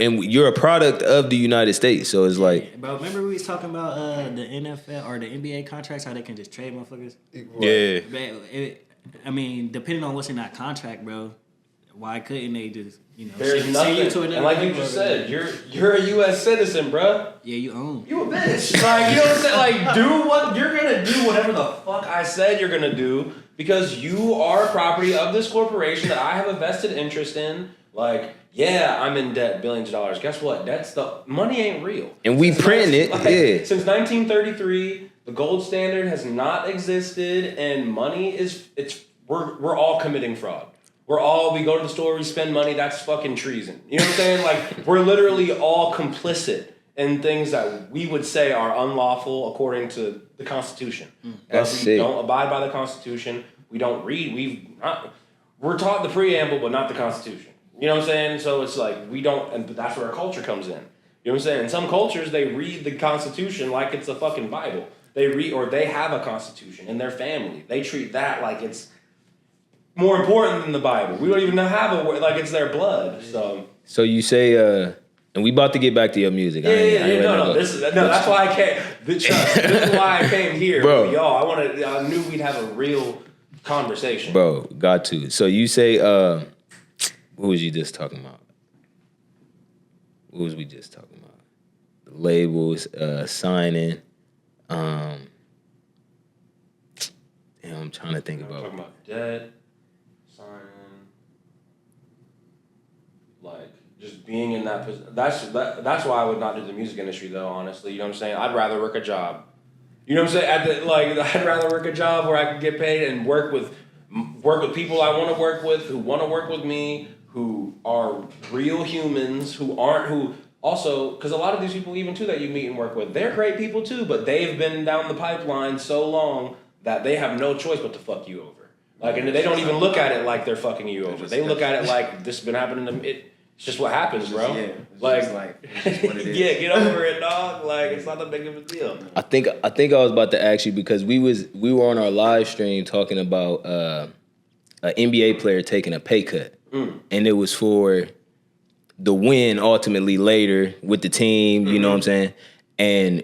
and you're a product of the United States, so it's like. Bro, remember we was talking about the NFL or the NBA contracts, how they can just trade motherfuckers? Yeah. I mean, depending on what's in that contract, bro, why couldn't they just, There's nothing. And like you just said, you're a U.S. citizen, bro. Yeah, you own. You a bitch. Like, you know what I'm saying? Like, do what you're gonna do, whatever the fuck I said you're gonna do. Because you are property of this corporation that I have a vested interest in. Like, yeah, I'm in debt, billions of dollars. Guess what? Money ain't real. And we print it, yeah. Since 1933, the gold standard has not existed, and money we're all committing fraud. We go to the store, we spend money, that's fucking treason. You know what I'm saying? Like, we're literally all complicit in things that we would say are unlawful according to the Constitution. That's we don't abide by the Constitution. We don't read. We're taught the preamble, but not the Constitution. You know what I'm saying? So it's like we don't, and that's where our culture comes in. You know what I'm saying? In some cultures, they read the Constitution like it's a fucking Bible. They have a Constitution in their family. They treat that like it's more important than the Bible. We don't even have like it's their blood. So you say. And we about to get back to your music. No. That's why I came. This is why I came here, bro. Y'all, I knew we'd have a real conversation, bro. Got to. So you say, what was you just talking about? What was we just talking about? The labels, signing. Damn, I'm trying to think I'm about. talking about debt, signing, like just being in that position. That's why I would not do the music industry though. Honestly, you know what I'm saying? I'd rather work a job. You know what I'm saying? I'd rather work a job where I can get paid and work with people I want to work with, who want to work with me, who are real humans, who also, because a lot of these people, even too, that you meet and work with, they're great people too, but they've been down the pipeline so long that they have no choice but to fuck you over. Like, and they don't even look at it like they're fucking you over. They look at it like this has been happening to me. It's just what happens, bro. It's just what it is. Yeah, get over it, dog. Like, it's not that big of a deal. I think I was about to ask you because we were on our live stream talking about an NBA player taking a pay cut, and it was for the win ultimately later with the team. You know what I'm saying? And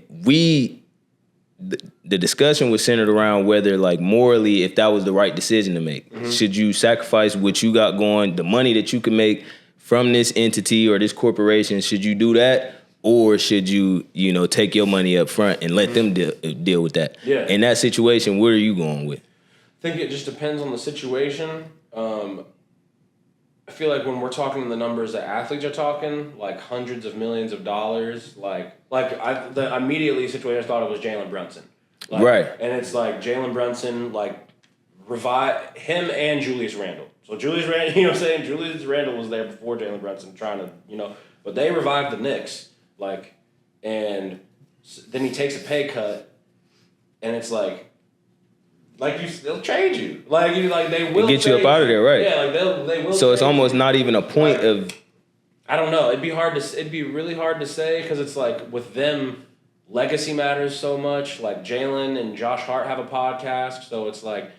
the discussion was centered around whether, like, morally, if that was the right decision to make. Should you sacrifice what you got going, the money that you can make from this entity or this corporation? Should you do that, or should you, take your money up front and let them deal with that? Yeah. In that situation, what are you going with? I think it just depends on the situation. I feel like when we're talking the numbers that athletes are talking, like hundreds of millions of dollars, the immediately situation I thought of was Jalen Brunson. Right. And it's like Jalen Brunson, revive him and Julius Randle. So Julius Randle, you know what I'm saying? Julius Randle was there before Jalen Brunson trying to, but they revived the Knicks, and then he takes a pay cut, and it's they'll trade you. They will get you up out of there, right? Yeah, they will. So it's almost not even a point of. I don't know. It'd be really hard to say because it's like with them, legacy matters so much. Like Jalen and Josh Hart have a podcast, so it's like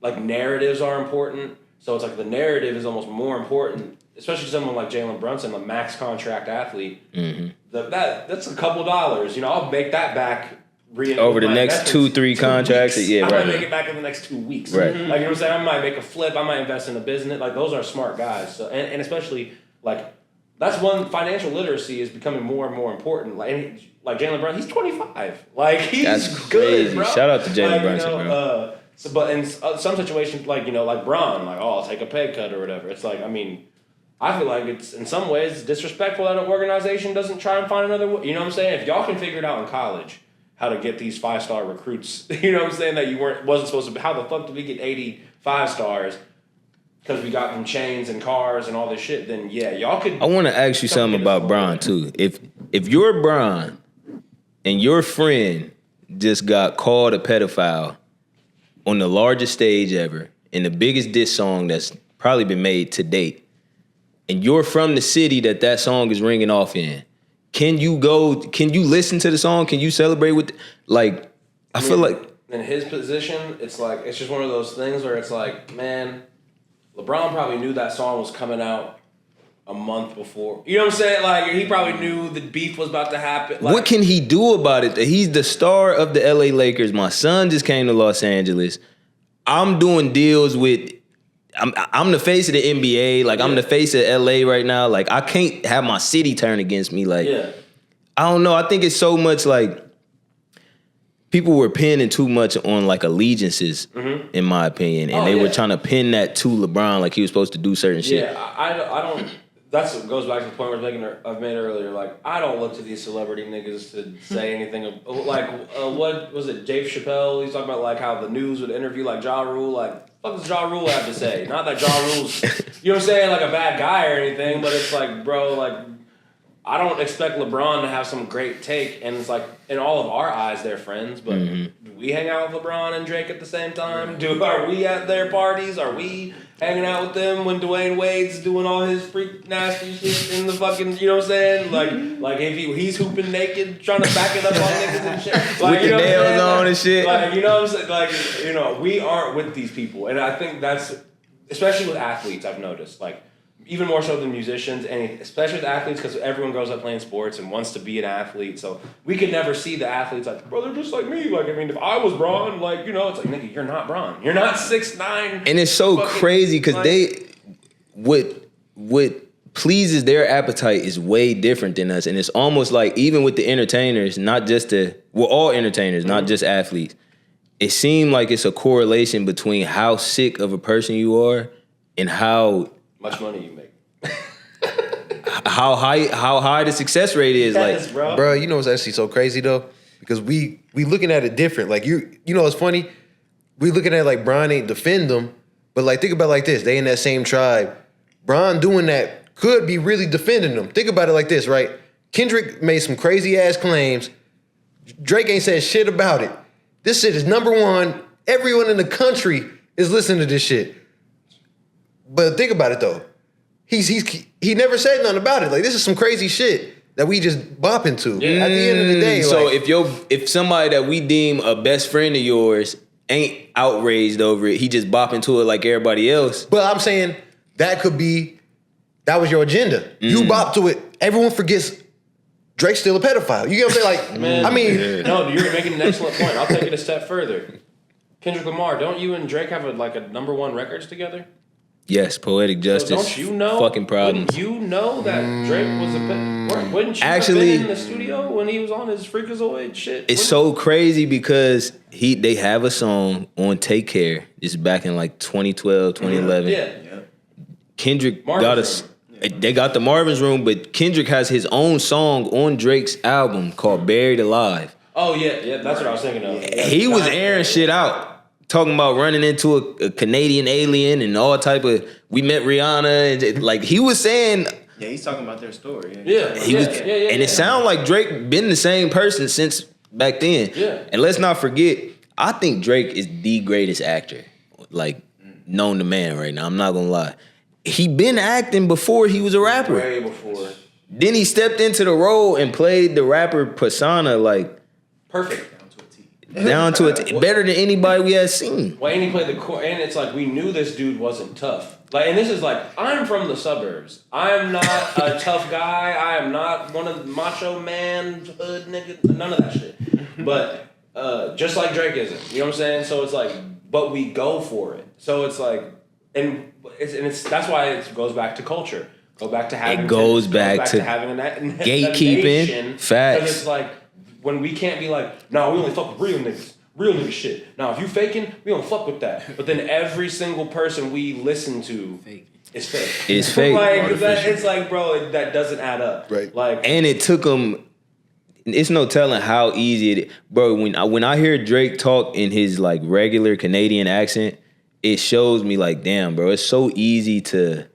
narratives are important. So it's like the narrative is almost more important, especially someone like Jalen Brunson, a max contract athlete. Mm-hmm. That's a couple dollars. I'll make that back. Over the next 2-3 contracts, weeks. Yeah, I right. might make it back in the next 2 weeks. Right. You know what I'm saying? I might make a flip. I might invest in a business. Those are smart guys. So and especially that's one, financial literacy is becoming more and more important. Like Jalen Brunson, he's 25. He's that's good, crazy. bro. Shout out to Jalen Brunson, bro. But in some situations, like Bron, I'll take a pay cut or whatever. It's I feel like it's in some ways disrespectful that an organization doesn't try and find another way. You know what I'm saying? If y'all can figure it out in college, how to get these 5-star recruits, you know what I'm saying, that you wasn't supposed to be. How the fuck did we get 85 stars? Because we got them chains and cars and all this shit. Then yeah, y'all could. I want to ask you something about Bron too. If you're Bron and your friend just got called a pedophile on the largest stage ever in the biggest diss song that's probably been made to date, and you're from the city that song is ringing off in. Can you listen to the song? Can you celebrate with, I feel like. In his position, it's just one of those things where it's man, LeBron probably knew that song was coming out a month before. You know what I'm saying? He probably knew the beef was about to happen. What can he do about it? He's the star of the LA Lakers. My son just came to Los Angeles. I'm doing deals with. I'm the face of the NBA. I'm the face of LA right now. I can't have my city turn against me. I don't know. I think it's so much people were pinning too much on allegiances, in my opinion, and they were trying to pin that to LeBron, he was supposed to do certain shit. Yeah, I don't. That's what goes back to the point I've made earlier. I don't look to these celebrity niggas to say anything. What was it? Dave Chappelle. He's talking about how the news would interview Ja Rule. What does Ja Rule have to say? Not that Ja Rule's, you know what I'm saying, a bad guy or anything, but it's bro, I don't expect LeBron to have some great take, and it's in all of our eyes, they're friends, but do we hang out with LeBron and Drake at the same time? Are we at their parties? Are we hanging out with them when Dwayne Wade's doing all his freak nasty shit in the fucking, you know what I'm saying? If he's hooping naked, trying to back it up on niggas and shit. With the nails on and shit. You know what I'm saying? We aren't with these people. And I think that's, especially with athletes, I've noticed, even more so than musicians, and especially with athletes, because everyone grows up playing sports and wants to be an athlete. So we could never see the athletes bro, they're just like me. If I was Bron, it's nigga, you're not Bron. You're not 6'9". And it's so crazy because what pleases their appetite is way different than us. And it's almost even with the entertainers, not just all entertainers, not just athletes. it seemed like it's a correlation between how sick of a person you are and how much money you make. how high the success rate is. Yes, like, bro, you know what's actually so crazy though? Because we looking at it different. Like you know what's funny? We looking at it like Bron ain't defend them, but like think about it like this: they in that same tribe. Bron doing that could be really defending them. Think about it like this, right? Kendrick made some crazy ass claims. Drake ain't said shit about it. This shit is number one. Everyone in the country is listening to this shit. But think about it though. He never said nothing about it. Like this is some crazy shit that we just bop into. Yeah. At the end of the day. So like, if somebody that we deem a best friend of yours ain't outraged over it, he just bop into it like everybody else. But I'm saying that was your agenda. You bop to it. Everyone forgets Drake's still a pedophile. You get what I'm saying? Like, man, I mean, no, you're making an excellent point. I'll take it a step further. Kendrick Lamar, don't you and Drake have a number one records together? Yes, Poetic Justice. So don't you know? Fucking problems. Wouldn't you know that Drake was wouldn't you actually have been in the studio when he was on his Freakazoid shit? It's so crazy because they have a song on Take Care. This is back in like 2012, 2011. Yeah. Kendrick Marvin's got they got the Marvin's Room, but Kendrick has his own song on Drake's album called Buried Alive. Oh yeah, that's what I was thinking of. He was airing shit out. Talking about running into a Canadian alien and all type of, we met Rihanna and like he was saying. Yeah, he's talking about their story. Yeah. And it sounded like Drake been the same person since back then. Yeah. And let's not forget, I think Drake is the greatest actor, like known to man right now. I'm not gonna lie. He been acting before he was a rapper. Way before. Then he stepped into the role and played the rapper persona like perfect. Down to it, better than anybody we had seen. Well, and he played the core, and it's like we knew this dude wasn't tough. Like, and this is like, I'm from the suburbs. I'm not a tough guy. I am not one of the macho man hood nigga. None of that shit. But just like Drake isn't. You know what I'm saying? So it's like, but we go for it. So it's like, and it's that's why it goes back to culture. Go back to having. It goes back to having gatekeeping. Facts. Because it's like, when we can't be like, no, we only fuck with real niggas. Real nigga shit. Now, if you faking, we don't fuck with that. But then every single person we listen to is fake. It's fake. Like, it's like, bro, that doesn't add up. Right. Like, and it took him. It's no telling how easy it is. Bro, when I hear Drake talk in his like regular Canadian accent, it shows me like, damn, bro, it's so easy to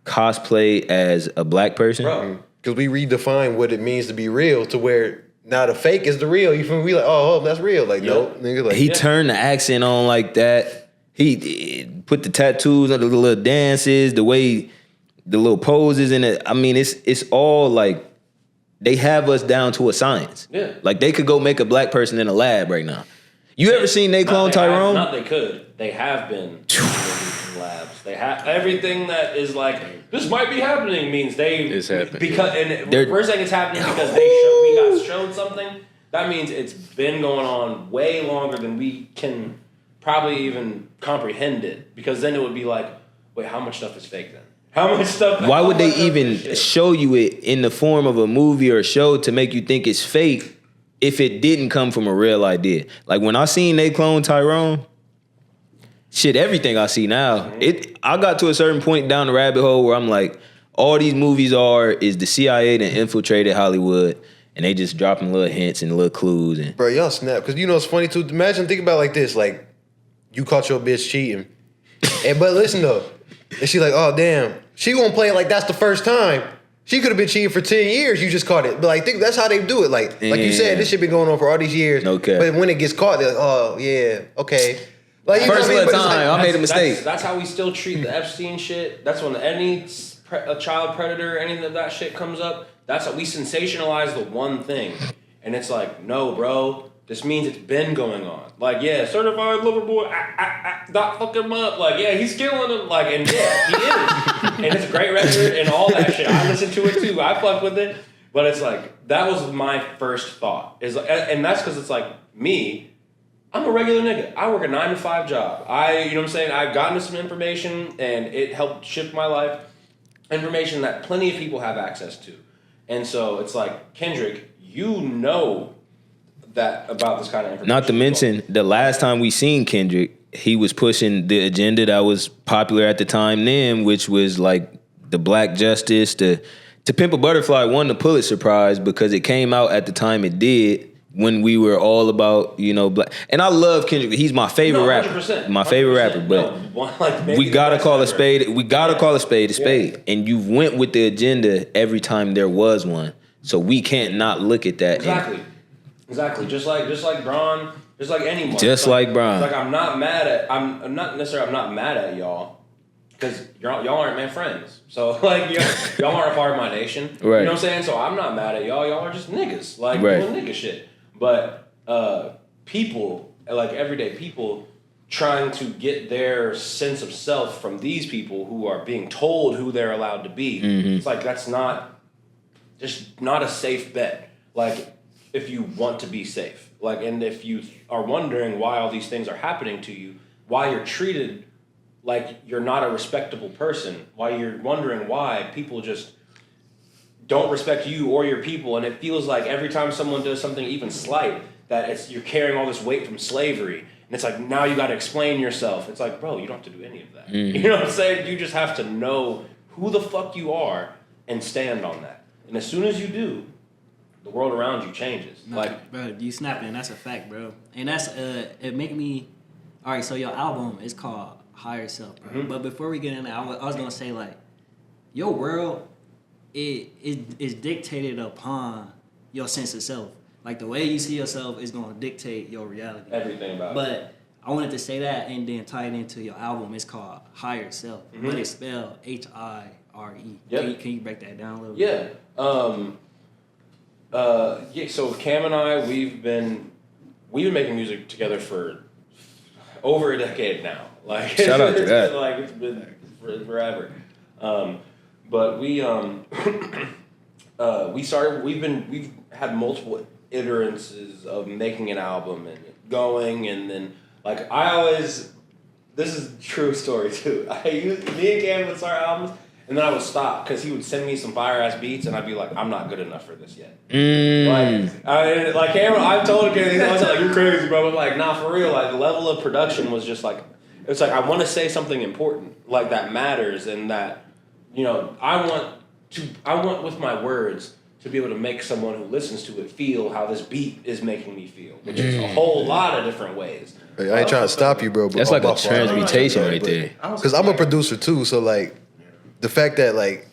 cosplay as a black person. bro. because we redefine what it means to be real to where now the fake is the real. You feel me? We like, oh, that's real. Like, no, nigga. Like, He turned the accent on like that. He put the tattoos on the little dances, the way, the little poses in it. I mean, it's all like, they have us down to a science. Yeah. Like, they could go make a black person in a lab right now. You ever seen they clone Tyrone? Not they could. They have been in labs. They have everything that is like, this might be happening means It's happening. Because and we're saying it's happening because we got shown something. That means it's been going on way longer than we can probably even comprehend it. Because then it would be like, wait, how much stuff is fake then? How much stuff? Why would they even show you it in the form of a movie or a show to make you think it's fake if it didn't come from a real idea? Like when I seen they clone Tyrone, shit, everything I see now, I got to a certain point down the rabbit hole where I'm like, all these movies is the CIA that infiltrated Hollywood and they just dropping little hints and little clues. And bro, y'all snap. Because you know it's funny too. Imagine, think about it like this. Like, you caught your bitch cheating. But listen though, and she like, oh damn, she gonna play it like that's the first time. She could have been cheating for 10 years. You just caught it. But like, think that's how they do it. Like you said, this shit been going on for all these years. Okay. But when it gets caught, they're like, oh yeah, okay. Like, you first know what I mean? time, I made a mistake. That's how we still treat the Epstein shit. That's when any a child predator, any of that shit comes up. That's how we sensationalize the one thing. And it's like, no, bro, this means it's been going on. Like, yeah, certified lover boy, not fuck him up. Like, yeah, he's killing him. Like, and yeah, he is. And it's a great record and all that shit. I listened to it too. I fucked with it. But it's like, that was my first thought. Is like, and that's because it's like, me, I'm a regular nigga. I work a 9-to-5 job. You know what I'm saying? I've gotten some information and it helped shift my life. Information that plenty of people have access to. And so it's like, Kendrick, you know about this kind of information. Not to mention, the last time we seen Kendrick, he was pushing the agenda that was popular at the time then, which was like the Black Justice. To Pimp a Butterfly won the Pulitzer Prize because it came out at the time it did, when we were all about, black. And I love Kendrick. He's my favorite rapper. My favorite rapper. But we gotta call a spade. We gotta call a spade a spade. Yeah. And you went with the agenda every time there was one. So we can't not look at that. Exactly. Just like Bron. Just like anyone. Just like Bron. Like I'm not mad at y'all. Because y'all aren't my friends. So like y'all aren't a part of my nation. Right. You know what I'm saying? So I'm not mad at y'all. Y'all are just niggas. Like doing nigga shit. But people, like everyday people, trying to get their sense of self from these people who are being told who they're allowed to be. Mm-hmm. It's like that's not a safe bet. Like if you want to be safe, like, and if you are wondering why all these things are happening to you, why you're treated like you're not a respectable person, why you're wondering why people just don't respect you or your people, and it feels like every time someone does something even slight, that you're carrying all this weight from slavery, and it's like now you got to explain yourself. It's like, bro, you don't have to do any of that. Mm-hmm. You know what I'm saying? You just have to know who the fuck you are and stand on that. And as soon as you do, the world around you changes. No, like, bro, you snapping? That's a fact, bro. And that's it make me. All right, so your album is called Higher Self, bro. Mm-hmm. But before we get in there, I was gonna say like, your world. It is dictated upon your sense of self. Like the way you see yourself is gonna dictate your reality. Everything about it. But I wanted to say that and then tie it into your album. It's called Higher Self, but it's spelled Hire. Yep. Can you break that down a little bit? Yeah. So Cam and I, we've been making music together for over a decade now. Like shout out to that. Like it's been forever. But we've had multiple iterances of making an album and going, and then like this is a true story too. Me and Cam would start albums, and then I would stop because he would send me some fire ass beats, and I'd be like, I'm not good enough for this yet. Like Cam, I've told him, I was like, you're crazy, bro. But like, nah, for real, like the level of production was just like, it's like I want to say something important, like that matters, and that. I want with my words to be able to make someone who listens to it feel how this beat is making me feel, which is a whole lot of different ways. Hey, I ain't trying to stop you, bro. But that's like a transmutation right there. Because I'm a producer too, so like the fact that like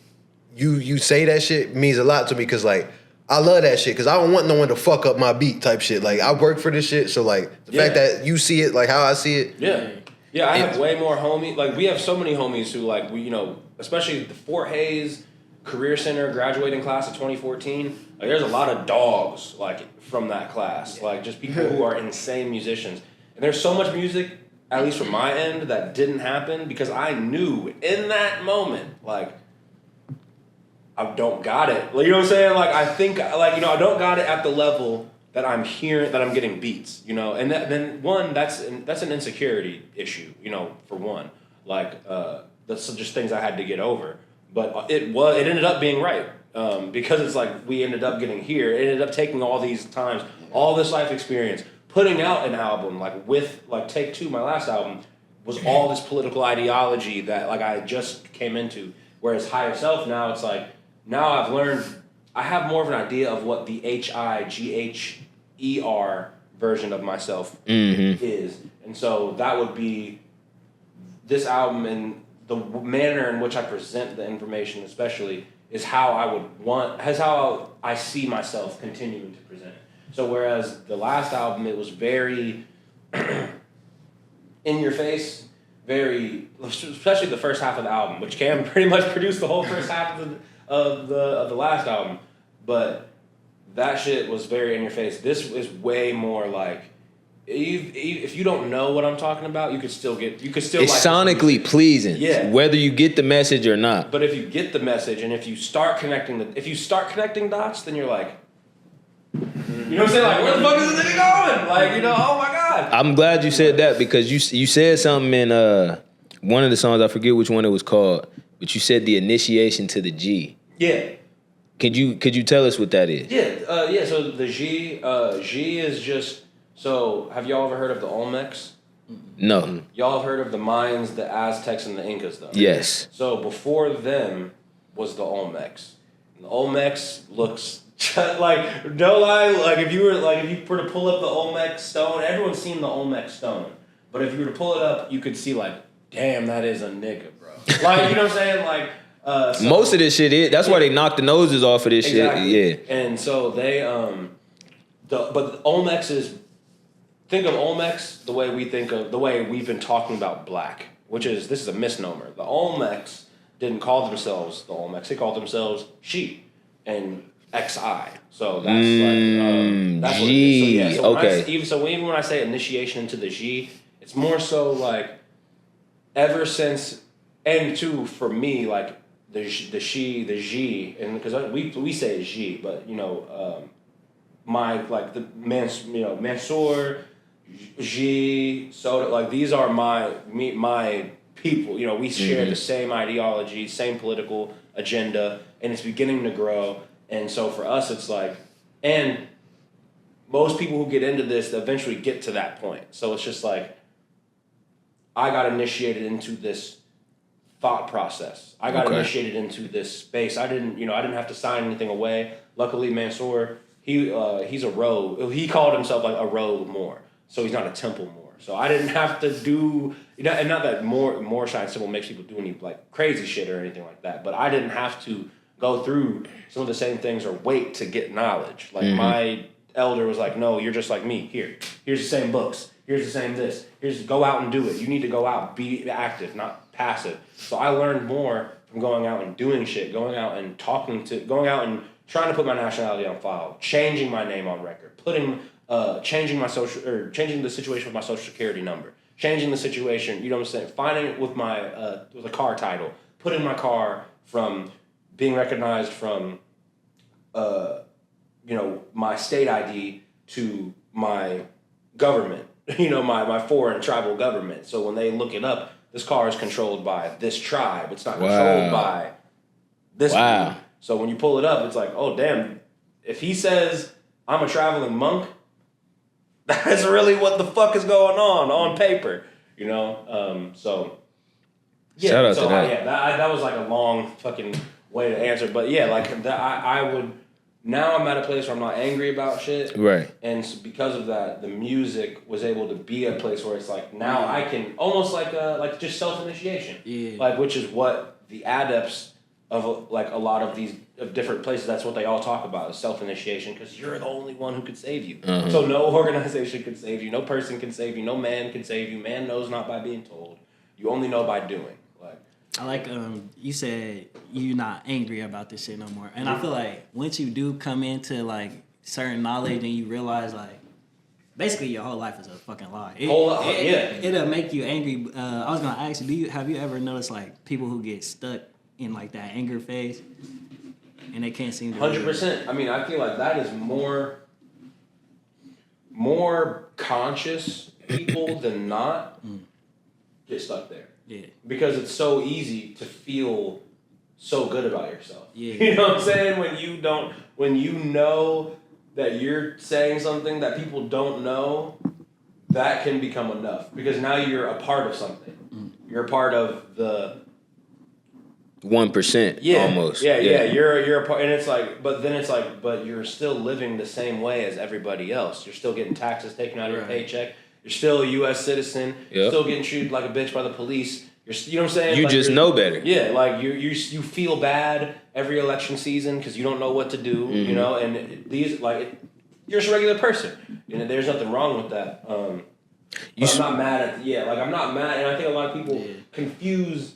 you say that shit means a lot to me. Because like I love that shit. Because I don't want no one to fuck up my beat type shit. Like I work for this shit, so like the fact that you see it like how I see it. Yeah. I have way more homies. Like we have so many homies who like especially the Fort Hayes Career Center graduating class of 2014. Like, there's a lot of dogs like from that class, like just people who are insane musicians. And there's so much music, at least from my end, that didn't happen because I knew in that moment, like I don't got it. Like, you know what I'm saying? Like I think, like I don't got it at the level that I'm hearing, that I'm getting beats. And then one that's an insecurity issue. For one, like. That's just things I had to get over, but it ended up being right because it's like we ended up getting here. It ended up taking all these times, all this life experience, putting out an album with Take Two, my last album, was all this political ideology that like I just came into. Whereas Higher Self now, it's like now I've learned, I have more of an idea of what the HIGHER version of myself is, and so that would be this album and. The manner in which I present the information, especially, is how I see myself continuing to present it. So whereas the last album, it was very in your face, very, especially the first half of the album, which Cam pretty much produced the whole first half of the last album, but that shit was very in your face. This is way more like. If you don't know what I'm talking about, you could still. It's like sonically pleasing, whether you get the message or not. But if you get the message and if you start connecting dots, then you're like, you know what I'm saying? Like, where the fuck is this nigga going? Like, oh my god. I'm glad you said that because you said something in one of the songs. I forget which one it was called, but you said the initiation to the G. Yeah. Could you tell us what that is? Yeah. So the G is just. So have y'all ever heard of the Olmecs? No. Y'all have heard of the Mayans, the Aztecs, and the Incas, though. Yes. So before them was the Olmecs. And the Olmecs looks like, no lie, like if you were to pull up the Olmec stone, everyone's seen the Olmec stone. But if you were to pull it up, you could see like, damn, that is a nigga, bro. Like, you know what I'm saying? Like, so, most of this shit is. That's why they knocked the noses off of this shit. Yeah. And so they, but the Olmecs is, think of Olmecs the way we've been talking about black, which is, this is a misnomer. The Olmecs didn't call themselves the Olmecs. They called themselves She and XI. So that's that's what it is. So, yeah, so even when I say initiation into the G, it's more so like ever since, and two, for me, like the she, the G, and because we say G, but you know, my like the Mansoor, G, Soda, like these are my people. You know, we share the same ideology, same political agenda, and it's beginning to grow. And so for us, it's like, and most people who get into this eventually get to that point. So it's just like, I got initiated into this thought process. I got initiated into this space. I didn't have to sign anything away. Luckily, Mansoor, he's a rogue. He called himself like a rogue Moor. So he's not a temple Moor. So I didn't have to do, and not that Moor Shine Symbol makes people do any like crazy shit or anything like that, but I didn't have to go through some of the same things or wait to get knowledge. Like my elder was like, no, you're just like me. Here's the same books. Here's the same this. Here's go out and do it. You need to go out, be active, not passive. So I learned more from going out and doing shit, going out and trying to put my nationality on file, changing my name on record, changing the situation with my social security number, changing the situation, you know what I'm saying, finding it with with a car title, putting my car from being recognized from, my state ID to my government, my foreign tribal government. So when they look it up, this car is controlled by this tribe. It's not controlled by this group. So when you pull it up, it's like, oh, damn, if he says I'm a traveling monk, that's really what the fuck is going on paper, so... Yeah, shout out to that. That was like a long fucking way to answer, but yeah, like that, I would. Now I'm at a place where I'm not angry about shit, right? And so because of that, the music was able to be a place where it's like now I can almost like just self-initiation, like which is what the adepts of like a lot of these of different places. That's what they all talk about is self-initiation because you're the only one who could save you. So no organization could save you, no person can save you, no man can save you. Man knows not by being told. You only know by doing. I like you said you're not angry about this shit no more, and I feel like once you do come into like certain knowledge and you realize like basically your whole life is a fucking lie. It'll make you angry. I was gonna ask you, have you ever noticed like people who get stuck in like that anger phase and they can't seem to 100%. I mean, I feel like that is more conscious people than not get stuck there. Yeah. Because it's so easy to feel so good about yourself. Yeah. You know what I'm saying? When you know that you're saying something that people don't know, that can become enough. Because now you're a part of something. You're a part of the 1%, almost. Yeah. You're a part, and it's like, but you're still living the same way as everybody else. You're still getting taxes taken out of your paycheck. You're still a U.S. citizen. You're still getting treated like a bitch by the police. You know what I'm saying? You just know better. Yeah, like you feel bad every election season because you don't know what to do. And you're just a regular person. There's nothing wrong with that. I'm not mad at I'm not mad, and I think a lot of people confuse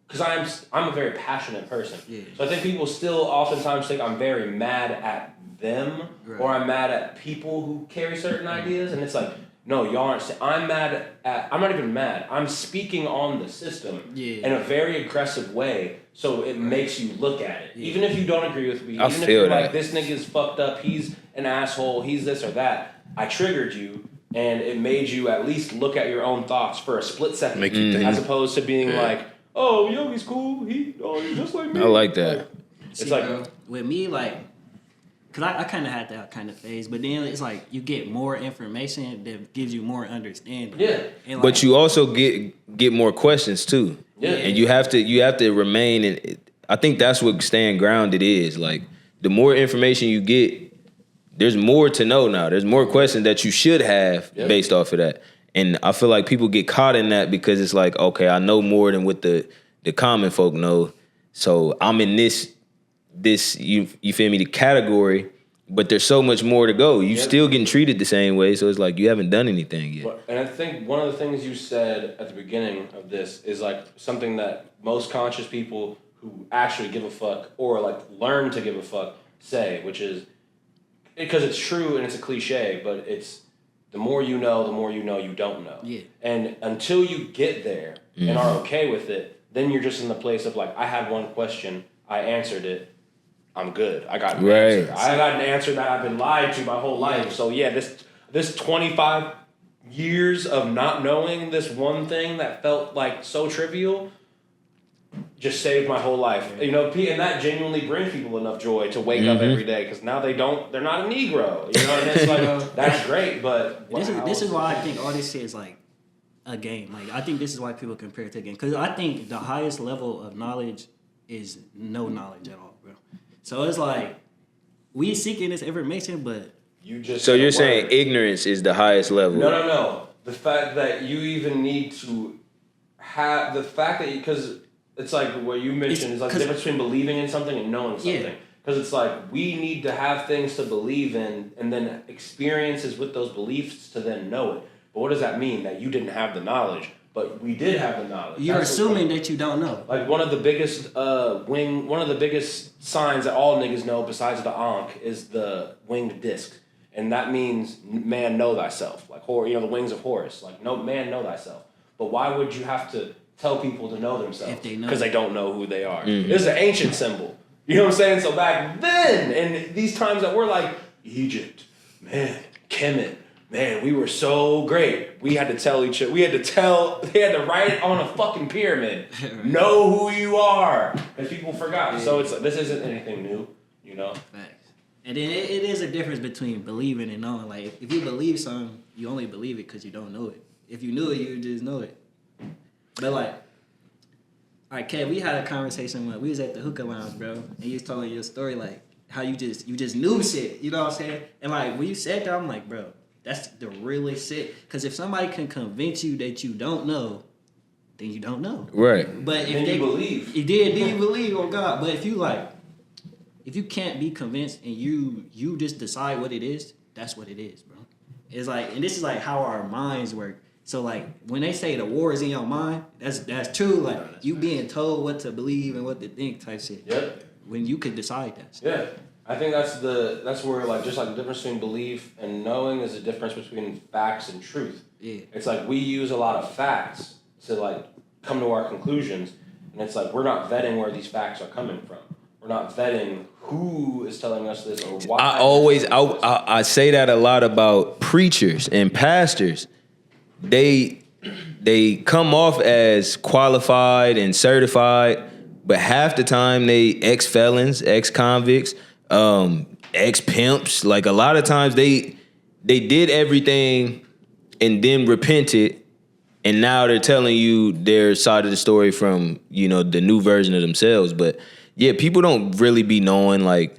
because I'm a very passionate person. Yeah. So I think people still oftentimes think I'm very mad at them or I'm mad at people who carry certain ideas, and it's like. No, y'all aren't. I'm mad at. I'm not even mad. I'm speaking on the system in a very aggressive way, so it makes you look at it. Yeah. Even if you don't agree with me, even if you're like, this nigga's fucked up, he's an asshole, he's this or that. I triggered you, and it made you at least look at your own thoughts for a split second, make you think. as opposed to being like, oh, Yogi's cool. He's just like me. I like that. It's like, bro, with me, like, cause I kind of had that kind of phase, but then it's like you get more information that gives you more understanding. Yeah, and but you also get more questions too. Yeah. And you have to remain in. I think that's what staying grounded is. Like the more information you get, there's more to know now. There's more questions that you should have based off of that. And I feel like people get caught in that because it's like, okay, I know more than what the common folk know. So I'm in this you feel me, the category, but there's so much more to go. You still getting treated the same way, so it's like you haven't done anything yet. And I think one of the things you said at the beginning of this is like something that most conscious people who actually give a fuck or like learn to give a fuck say, which is, because it's true and it's a cliche, but it's the more you know you don't know. Yeah. And until you get there and are okay with it, then you're just in the place of like, I had one question, I answered it, I'm good. I got an answer. I got an answer that I've been lied to my whole life. So yeah, this 25 years of not knowing this one thing that felt like so trivial just saved my whole life. You know, and that genuinely brings people enough joy to wake up every day, because now they're not a Negro. You know, and it's like, that's great, but this is why I think all this shit is like a game. Like, I think this is why people compare it to a game, because I think the highest level of knowledge is no knowledge at all, bro. So it's like we seeking this information, but So you're saying ignorance is the highest level? No. The fact that you even need to have the fact that because it's like what you mentioned is like the difference between believing in something and knowing something. Because it's like we need to have things to believe in and then experiences with those beliefs to then know it. But what does that mean? That you didn't have the knowledge, but we did have the knowledge. You're assuming that you don't know. Like one of the biggest signs that all niggas know besides the Ankh is the winged disc. And that means man know thyself. Like, the wings of Horus. Like, no man know thyself. But why would you have to tell people to know themselves? If they know. Because they don't know who they are. Mm-hmm. This is an ancient symbol. You know what I'm saying? So back then, and these times that we're like, Egypt, man, Kemet, man, we were so great. We had to tell each other. They had to write it on a fucking pyramid. Know who you are. And people forgot. So it's like, this isn't anything new, you know? Facts. And then it is a difference between believing and knowing. Like, if you believe something, you only believe it because you don't know it. If you knew it, you just know it. But like, all right, Kev, we had a conversation when we was at the hookah lounge, bro, and you was telling your story, like, how you just knew shit, you know what I'm saying? And like, when you said that, I'm like, bro, that's the realest shit. Because if somebody can convince you that you don't know, then you don't know. Right. But if you believe. then you believe on God. But if you can't be convinced and you just decide what it is, that's what it is, bro. It's like, and this is like how our minds work. So like when they say the war is in your mind, that's true. Like you being told what to believe and what to think type shit. Yep. When you could decide that shit. Yeah. I think that's where like just like the difference between belief and knowing is the difference between facts and truth. Yeah. It's like we use a lot of facts to like come to our conclusions, and it's like we're not vetting where these facts are coming from. We're not vetting who is telling us this or why. I say that a lot about preachers and pastors. They come off as qualified and certified, but half the time they ex-felons, ex-convicts, ex-pimps. Like a lot of times they did everything and then repented, and now they're telling you their side of the story from, the new version of themselves. But yeah, people don't really be knowing like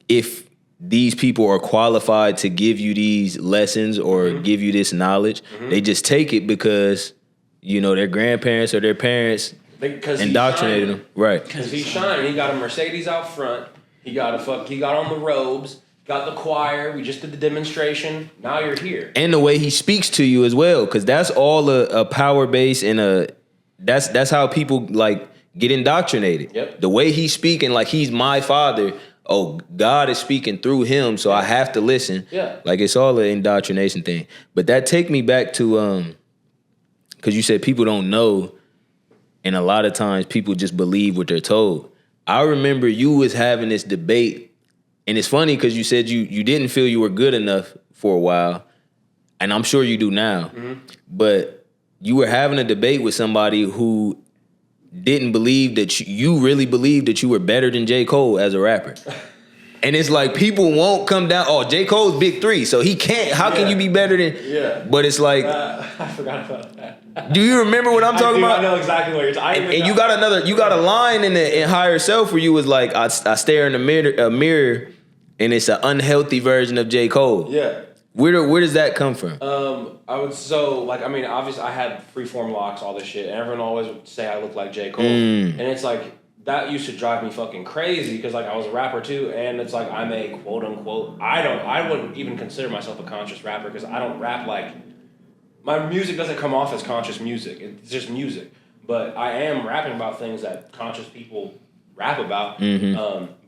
if these people are qualified to give you these lessons or give you this knowledge. Mm-hmm. They just take it because, their grandparents or their parents indoctrinated them. Right. Because he's shining. He got a Mercedes out front. He got on the robes. Got the choir. We just did the demonstration. Now you're here. And the way he speaks to you as well, because that's all a power base and that's how people like get indoctrinated. Yep. The way he's speaking, like he's my father. Oh, God is speaking through him, so I have to listen. Yeah. Like it's all an indoctrination thing. But that take me back to because you said people don't know, and a lot of times people just believe what they're told. I remember you was having this debate, and it's funny because you said you didn't feel you were good enough for a while, and I'm sure you do now. Mm-hmm. But you were having a debate with somebody who didn't believe that you really believed that you were better than J. Cole as a rapper. And it's like people won't come down. Oh, J. Cole's big three, so he can't. How can you be better than? Yeah. But it's like, I forgot about that. do you remember what I'm talking about? I know exactly what you're talking about. And you got a line in Higher Self where you was like, I stare in a mirror, and it's an unhealthy version of J. Cole. Yeah. Where does that come from? Obviously I had freeform locks, all this shit, and everyone always would say I look like J. Cole, and it's like. That used to drive me fucking crazy because like I was a rapper too, and it's like I'm a quote unquote. I wouldn't even consider myself a conscious rapper because I don't rap like my music doesn't come off as conscious music. It's just music, but I am rapping about things that conscious people rap about. And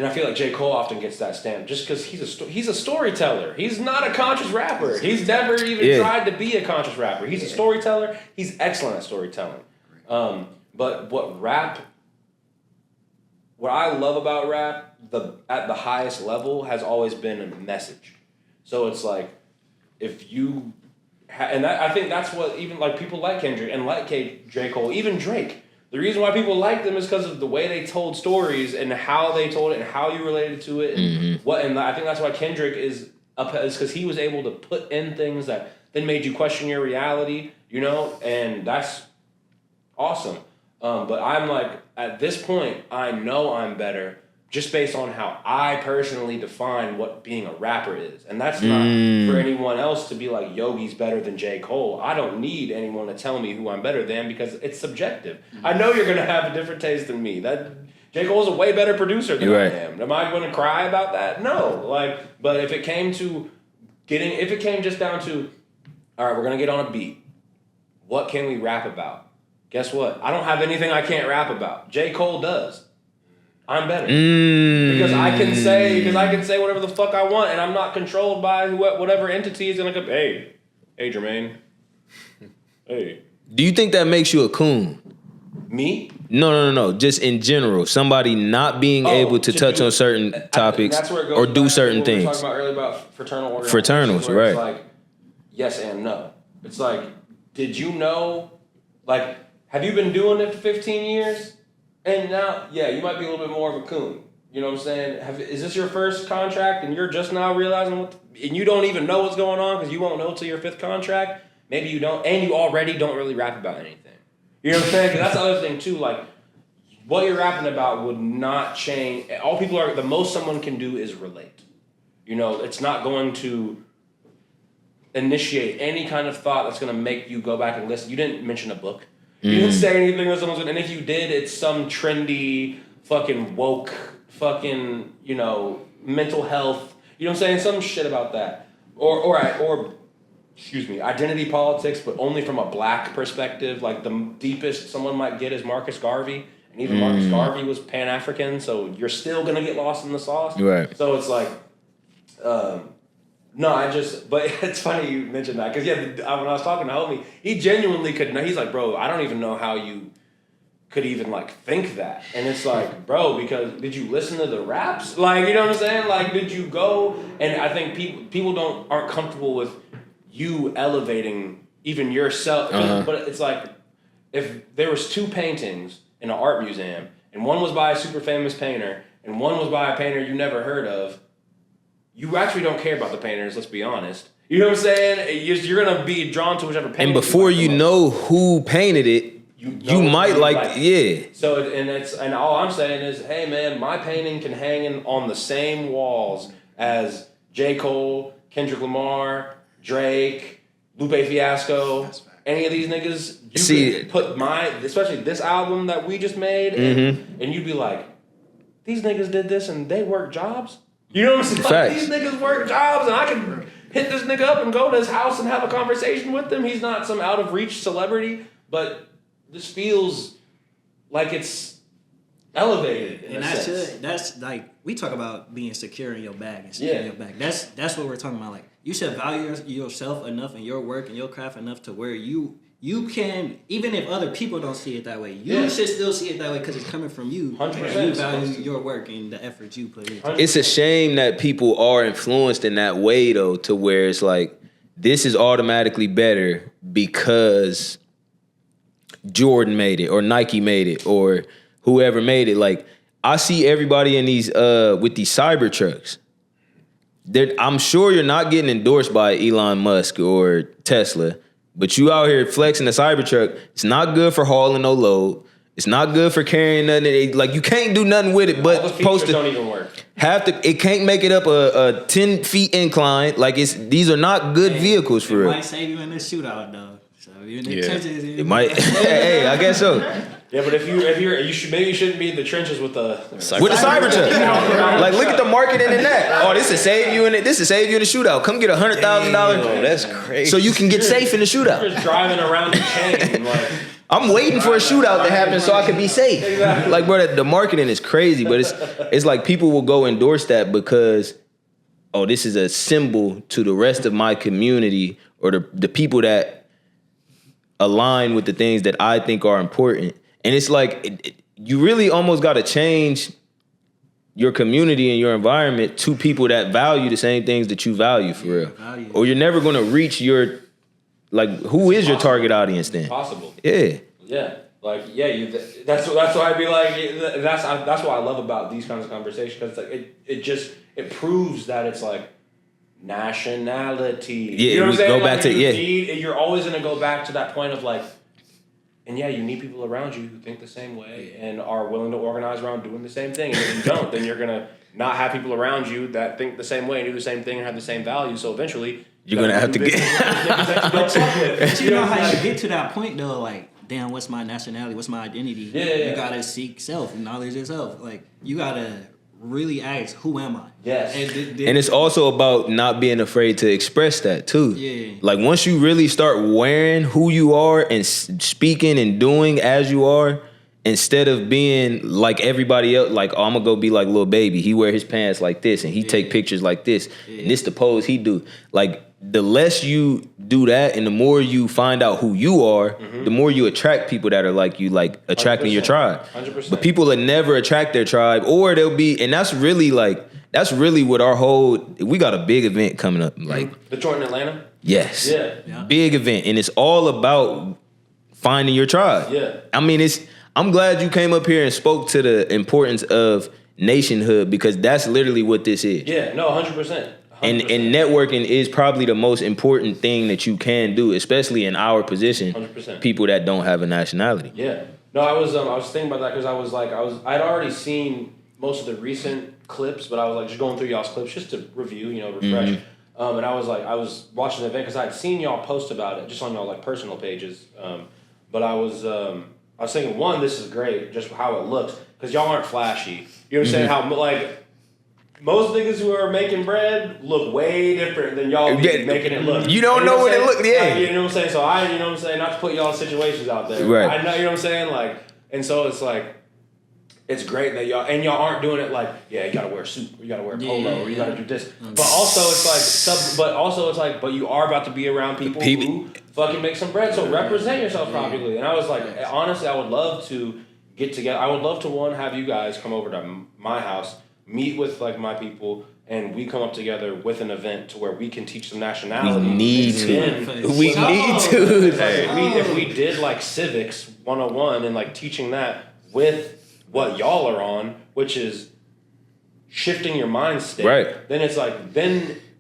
I feel like J. Cole often gets that stamp just because he's a storyteller. He's not a conscious rapper. He's never even tried to be a conscious rapper. He's a storyteller. He's excellent at storytelling. But what I love about rap, at the highest level, has always been a message. So it's like, if you, I think that's what even like people like Kendrick and like J. Cole, even Drake. The reason why people like them is because of the way they told stories and how they told it and how you related to it and and I think that's why Kendrick is because he was able to put in things that then made you question your reality, and that's awesome. But I'm like, at this point, I know I'm better just based on how I personally define what being a rapper is. And that's not for anyone else to be like, Yogi's better than J. Cole. I don't need anyone to tell me who I'm better than because it's subjective. I know you're going to have a different taste than me. That J. Cole's a way better producer than I am. Am I going to cry about that? No. But if it came just down to, all right, we're going to get on a beat. What can we rap about? Guess what? I don't have anything I can't rap about. J. Cole does. I'm better. Because I can say whatever the fuck I want, and I'm not controlled by whatever entity is gonna come. Hey, Jermaine. Hey. Do you think that makes you a coon? Me? No. Just in general, somebody not being able to touch on certain topics or do certain things. We were talking about earlier about fraternal organizations. Fraternals, right? It's like yes and no. It's like, did you know? Like, have you been doing it for 15 years? And now, you might be a little bit more of a coon. You know what I'm saying? Is this your first contract and you're just now realizing and you don't even know what's going on because you won't know till your fifth contract? Maybe you don't, and you already don't really rap about anything. You know what I'm saying? Because that's the other thing too. Like, what you're rapping about would not change. The most someone can do is relate. It's not going to initiate any kind of thought that's going to make you go back and listen. You didn't mention a book. You didn't say anything that someone's and if you did, it's some trendy, fucking woke, fucking, mental health. You know what I'm saying? Some shit about that. Or identity politics, but only from a black perspective. Like the deepest someone might get is Marcus Garvey. And even Marcus Garvey was Pan-African, so you're still gonna get lost in the sauce. Right. So it's like, but it's funny you mentioned that because when I was talking to homie, he genuinely could. He's like, bro, I don't even know how you could even like think that, and it's like, bro, because did you listen to the raps? Like, you know what I'm saying? Like, did you go? And I think people aren't comfortable with you elevating even yourself. But it's like if there was two paintings in an art museum, and one was by a super famous painter, and one was by a painter you never heard of. You actually don't care about the painters, let's be honest. You know what I'm saying? You're going to be drawn to whichever painter. And before you know who painted it, you might like. So, and all I'm saying is, hey man, my painting can hang on the same walls as J. Cole, Kendrick Lamar, Drake, Lupe Fiasco, any of these niggas. You could put especially this album that we just made, and you'd be like, these niggas did this and they work jobs? You know what I'm saying? Like, these niggas work jobs, and I can hit this nigga up and go to his house and have a conversation with him. He's not some out-of-reach celebrity, but this feels like it's elevated in a sense. That's like, we talk about being secure in your bag and secure in your bag. That's what we're talking about. Like, you should value yourself enough in your work and your craft enough to where you can, even if other people don't see it that way, you should still see it that way because it's coming from you. 100%. You value your work and the effort you put in. It's a shame that people are influenced in that way, though, to where it's like, this is automatically better because Jordan made it or Nike made it or whoever made it. Like I see everybody in these with these cyber trucks. I'm sure you're not getting endorsed by Elon Musk or Tesla, but you out here flexing a Cybertruck. It's not good for hauling no load. It's not good for carrying nothing. Like you can't do nothing with it. But all the features don't even work. It can't make it up a 10 feet incline. Like these are not good vehicles for real. It might save you in the shootout though. So you're in the trenches. It might. Hey, I guess so. Yeah, but you shouldn't be in the trenches with the Cybertruck. Like look at the marketing in that. Oh, this is save you in it. This is save you in the shootout. Come get $100,000. That's crazy. So you can get safe in the shootout. Just driving around the chain. Like, I'm waiting for a shootout to happen so I can be safe. Exactly. Like, bro, the marketing is crazy, but it's like people will go endorse that because, oh, this is a symbol to the rest of my community or the people that align with the things that I think are important. And it's like, you really almost got to change your community and your environment to people that value the same things that you value for real. Or you're never going to reach your, like, who is your target audience then? Possible. Yeah. Yeah. Like, yeah, that's why I'd be like, that's what I love about these kinds of conversations, because it's like, it proves that it's like, nationality. Yeah, you know what I'm saying? go back to, you're always going to go back to that point of like, and yeah, you need people around you who think the same way and are willing to organize around doing the same thing. And if you don't, then you're going to not have people around you that think the same way and do the same thing and have the same values. So eventually, you're going to have to get... But you know how you get to that point, though, like, damn, what's my nationality? What's my identity? Yeah. You got to seek self, knowledge yourself. Like, you got to really ask, who am I? Yes. And it's also about not being afraid to express that too. Yeah. Like once you really start wearing who you are and speaking and doing as you are, instead of being like everybody else, like, oh, I'm gonna go be like Lil Baby. He wear his pants like this and he take pictures like this. And this the pose he do. Like the less you do that and the more you find out who you are, the more you attract people that are like you, like attracting 100%, your tribe. 100%. But people will never attract their tribe, or they'll be, and that's really what our whole, we got a big event coming up. Like the joint in Atlanta? Yes. Yeah. Big event. And it's all about finding your tribe. Yeah. I mean, I'm glad you came up here and spoke to the importance of nationhood, because that's literally what this is. Yeah, no, 100%. And networking is probably the most important thing that you can do, especially in our position. 100%. People that don't have a nationality. Yeah. No, I was thinking about that because I'd already seen most of the recent clips, but I was like just going through y'all's clips just to review, refresh. And I was watching the event because I'd seen y'all post about it just on y'all like personal pages. But I was thinking, one, this is great, just how it looks, because y'all aren't flashy. You know what I'm saying? How like. Most niggas who are making bread look way different than y'all be making it look. You don't know what it look, yeah. You know what I'm saying? So you know what I'm saying? Not to put y'all in situations out there. Right. I know, you know what I'm saying? Like, and so it's like, it's great that y'all aren't doing it like, yeah, you gotta wear a suit, or you gotta wear a polo, or you gotta do this. But also it's like, but you are about to be around people who fucking make some bread. So represent yourself properly. And I was like, honestly, I would love to get together. I would love to, have you guys come over to my house, meet with like my people, and we come up together with an event to where we can teach them nationality. We need to. If we did like civics 101 and like teaching that with what y'all are on, which is shifting your mind state, right? Then it's like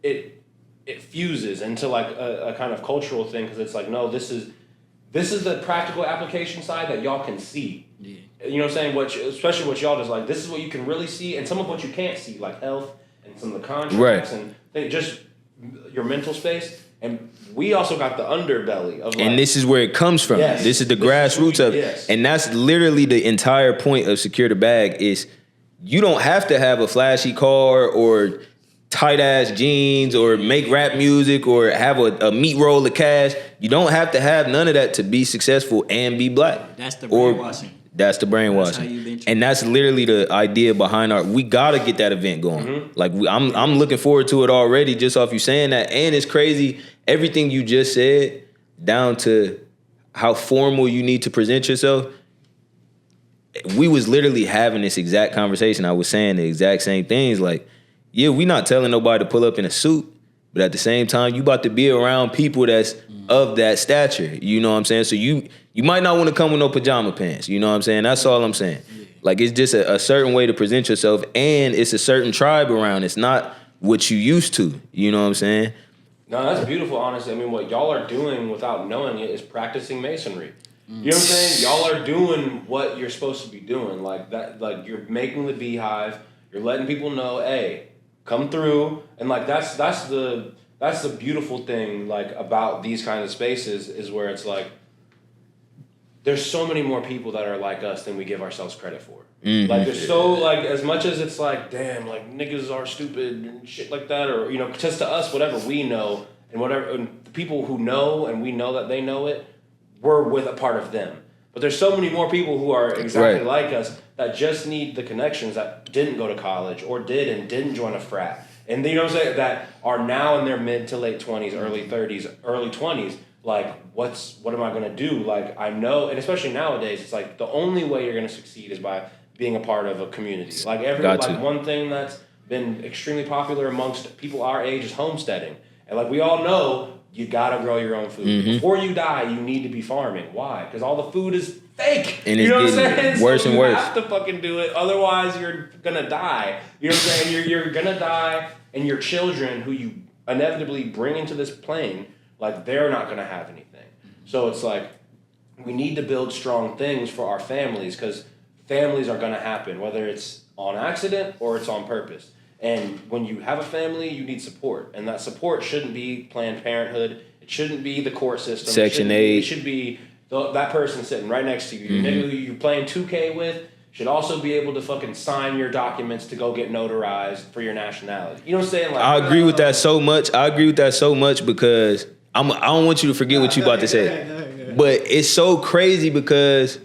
it fuses into like a kind of cultural thing, because it's like, no, this is the practical application side that y'all can see. Yeah. You know what I'm saying? Especially what y'all does, like, this is what you can really see, and some of what you can't see, like health and some of the contracts and just your mental space. And we also got the underbelly of like, and this is where it comes from. Yes, this is the grassroots of it. And that's literally the entire point of Secure the Bag is you don't have to have a flashy car or tight ass jeans or make rap music or have a meat roll of cash. You don't have to have none of that to be successful and be black. That's the brainwashing. That's the brainwashing. And that's literally the idea behind we gotta get that event going. Like I'm looking forward to it already just off you saying that. And it's crazy, everything you just said, down to how formal you need to present yourself. We was literally having this exact conversation. I was saying the exact same things. Like, yeah, we not telling nobody to pull up in a suit, but at the same time, you about to be around people that's of that stature. You know what I'm saying? So You might not want to come with no pajama pants. You know what I'm saying? That's all I'm saying. Like, it's just a certain way to present yourself, and it's a certain tribe around. It's not what you used to. You know what I'm saying? No, that's beautiful, honestly. I mean, what y'all are doing without knowing it is practicing masonry. You know what I'm saying? Y'all are doing what you're supposed to be doing. Like that, like you're making the beehive. You're letting people know, hey, come through. And like that's the beautiful thing, like, about these kinds of spaces, is where it's like there's so many more people that are like us than we give ourselves credit for. Like, there's so, like, as much as it's like, damn, like, niggas are stupid and shit like that, or, you know, just to us, whatever we know, and whatever, and the people who know, and we know that they know it, we're with a part of them. But there's so many more people who are exactly like us that just need the connections, that didn't go to college, or did and didn't join a frat. And, you know what I'm saying, that are now in their mid to late 20s, early 30s, early 20s, like, what am I going to do? Like, I know, and especially nowadays, it's like the only way you're going to succeed is by being a part of a community. Like, one thing that's been extremely popular amongst people our age is homesteading. And like, we all know, you got to grow your own food. Before you die, you need to be farming. Why? Because all the food is fake. And you know what I'm saying? Worse and worse. You have to fucking do it. Otherwise, you're going to die. You know what I'm saying? You're going to die, and your children, who you inevitably bring into this plane, like, they're not going to have anything. So it's like, we need to build strong things for our families, because families are going to happen, whether it's on accident or it's on purpose. And when you have a family, you need support. And that support shouldn't be Planned Parenthood. It shouldn't be the court system. Section 8. It should be that person sitting right next to you. Your nigga who you're playing 2K with should also be able to fucking sign your documents to go get notarized for your nationality. You know what I'm saying? Like, I agree with that so much because I don't want you to forget what you about to say. But it's so crazy because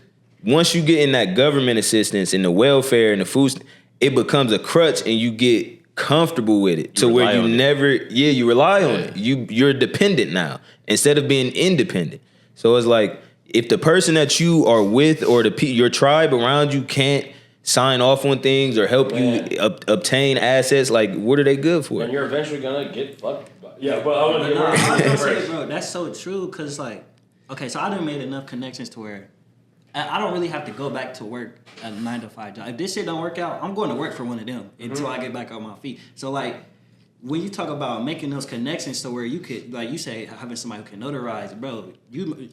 once you get in that government assistance and the welfare and the food, it becomes a crutch, and you get comfortable with it to where you rely on it. You're dependent now instead of being independent. So it's like, if the person that you are with or your tribe around you can't sign off on things or help you obtain assets, like, what are they good for? And you're eventually gonna get fucked. Yeah, but I want to get say, bro, that's so true, because, like, okay, so I done made enough connections to where I don't really have to go back to work a 9-to-5 job. If this shit don't work out, I'm going to work for one of them until I get back on my feet. So, like, when you talk about making those connections to where you could, like you say, having somebody who can notarize, bro,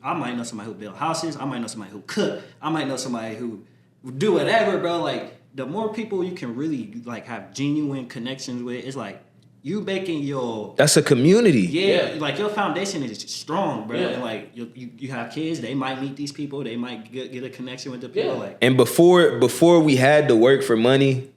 I might know somebody who build houses. I might know somebody who cook. I might know somebody who do whatever, bro. Like, the more people you can really, like, have genuine connections with, it's like, you making your... That's a community. Yeah, like, your foundation is strong, bro. Yeah. And, like, you have kids, they might meet these people, they might get a connection with the people. Like, and before we had to work for money,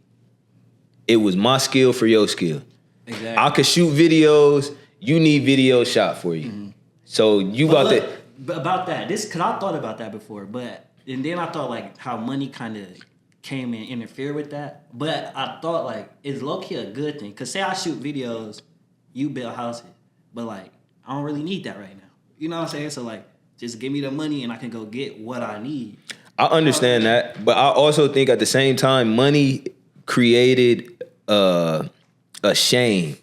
it was my skill for your skill. Exactly. I could shoot videos, you need video shot for you. So you got that. About that, because I thought about that before, and then I thought, like, how money kind of came and interfered with that. But I thought, like, it's low-key a good thing. Because say I shoot videos, you build houses. But, like, I don't really need that right now. You know what I'm saying? So, like, just give me the money and I can go get what I need. I understand that. But I also think at the same time, money created a shame.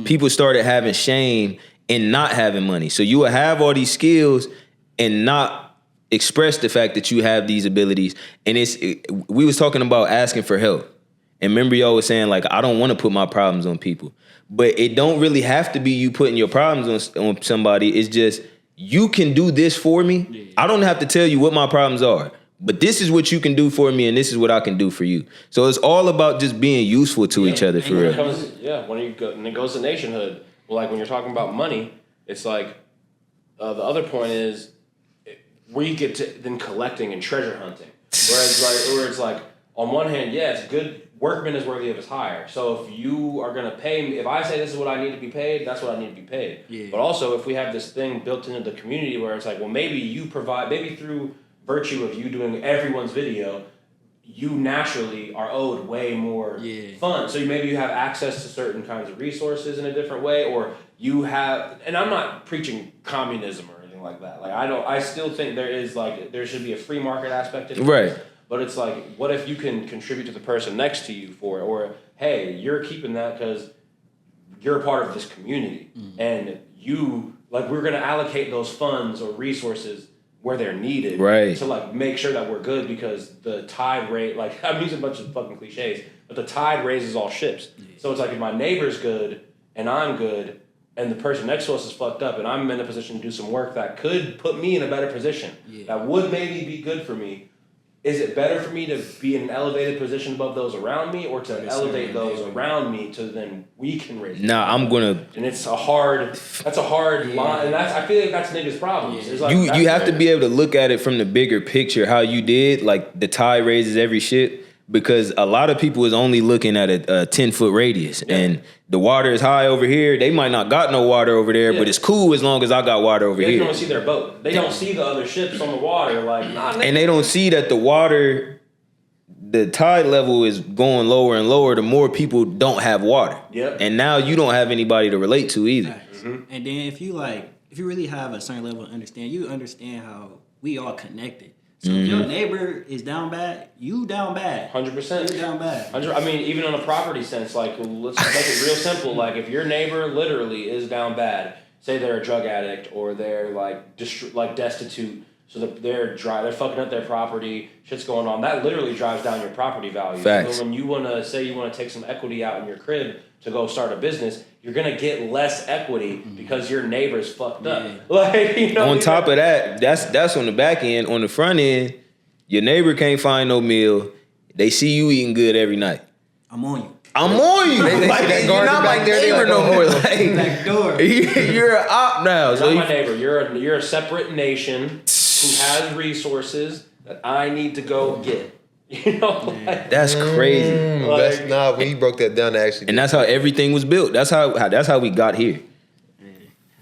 People started having shame in not having money. So you will have all these skills and not express the fact that you have these abilities. And we was talking about asking for help. And remember, y'all was saying, like, I don't want to put my problems on people. But it don't really have to be you putting your problems on somebody. It's just, you can do this for me. Yeah. I don't have to tell you what my problems are. But this is what you can do for me, and this is what I can do for you. So it's all about just being useful to each other, for real. When it goes to nationhood, like, when you're talking about money, it's like, the other point is, we get to then collecting and treasure hunting. Where it's like, on one hand, it's good. Workman is worthy of his hire. So if you are going to pay me, if I say this is what I need to be paid, that's what I need to be paid. Yeah. But also, if we have this thing built into the community where it's like, well, maybe you provide, maybe through virtue of you doing everyone's video, you naturally are owed way more funds. So maybe you have access to certain kinds of resources in a different way, or you have, and I'm not preaching communism or anything like that. Like, I still think there should be a free market aspect to it. Right. But it's like, what if you can contribute to the person next to you for it? Or, hey, you're keeping that because you're a part of this community. And you, like, we're going to allocate those funds or resources where they're needed, right? To like make sure that we're good, because the tide rate, like I'm using a bunch of fucking cliches, but the tide raises all ships. So it's like if my neighbor's good and I'm good, and the person next to us is fucked up, and I'm in a position to do some work that could put me in a better position, that would maybe be good for me. Is it better for me to be in an elevated position above those around me, or to elevate those around me to then we can raise? I'm gonna. And that's a hard line, and I feel like that's niggas' problems. It's like, you have to be able to look at it from the bigger picture, how you did, like the tide raises every ship, because a lot of people is only looking at a 10-foot radius, and the water is high over here. They might not got no water over there, but it's cool as long as I got water over here. They don't see their boat. They don't see the other ships on the water. Like, and they don't see that the tide level is going lower and lower. The more people don't have water. Yep. And now you don't have anybody to relate to either. Mm-hmm. And then if you really have a certain level of understanding, you understand how we all connected. So if your neighbor is down bad, you down bad. 100%. You down bad. I mean, even on a property sense, like, let's make it real simple. Like, if your neighbor literally is down bad, say they're a drug addict or they're like destitute, so they're fucking up their property, shit's going on, that literally drives down your property value. Facts. So when you want to take some equity out in your crib to go start a business, you're gonna get less equity because your neighbor's fucked up. Like, you know, on top of that, that's on the back end. On the front end, your neighbor can't find no meal. They see you eating good every night. I'm on you. They Like, see that you're garden not my back there, they neighbor like, no oh. more. Like, Back door. you're an op now. You're So not my neighbor. You're a separate nation who has resources that I need to go get. You know, like, that's crazy. When he broke that down, to actually, And that's how everything was built. That's how we got here.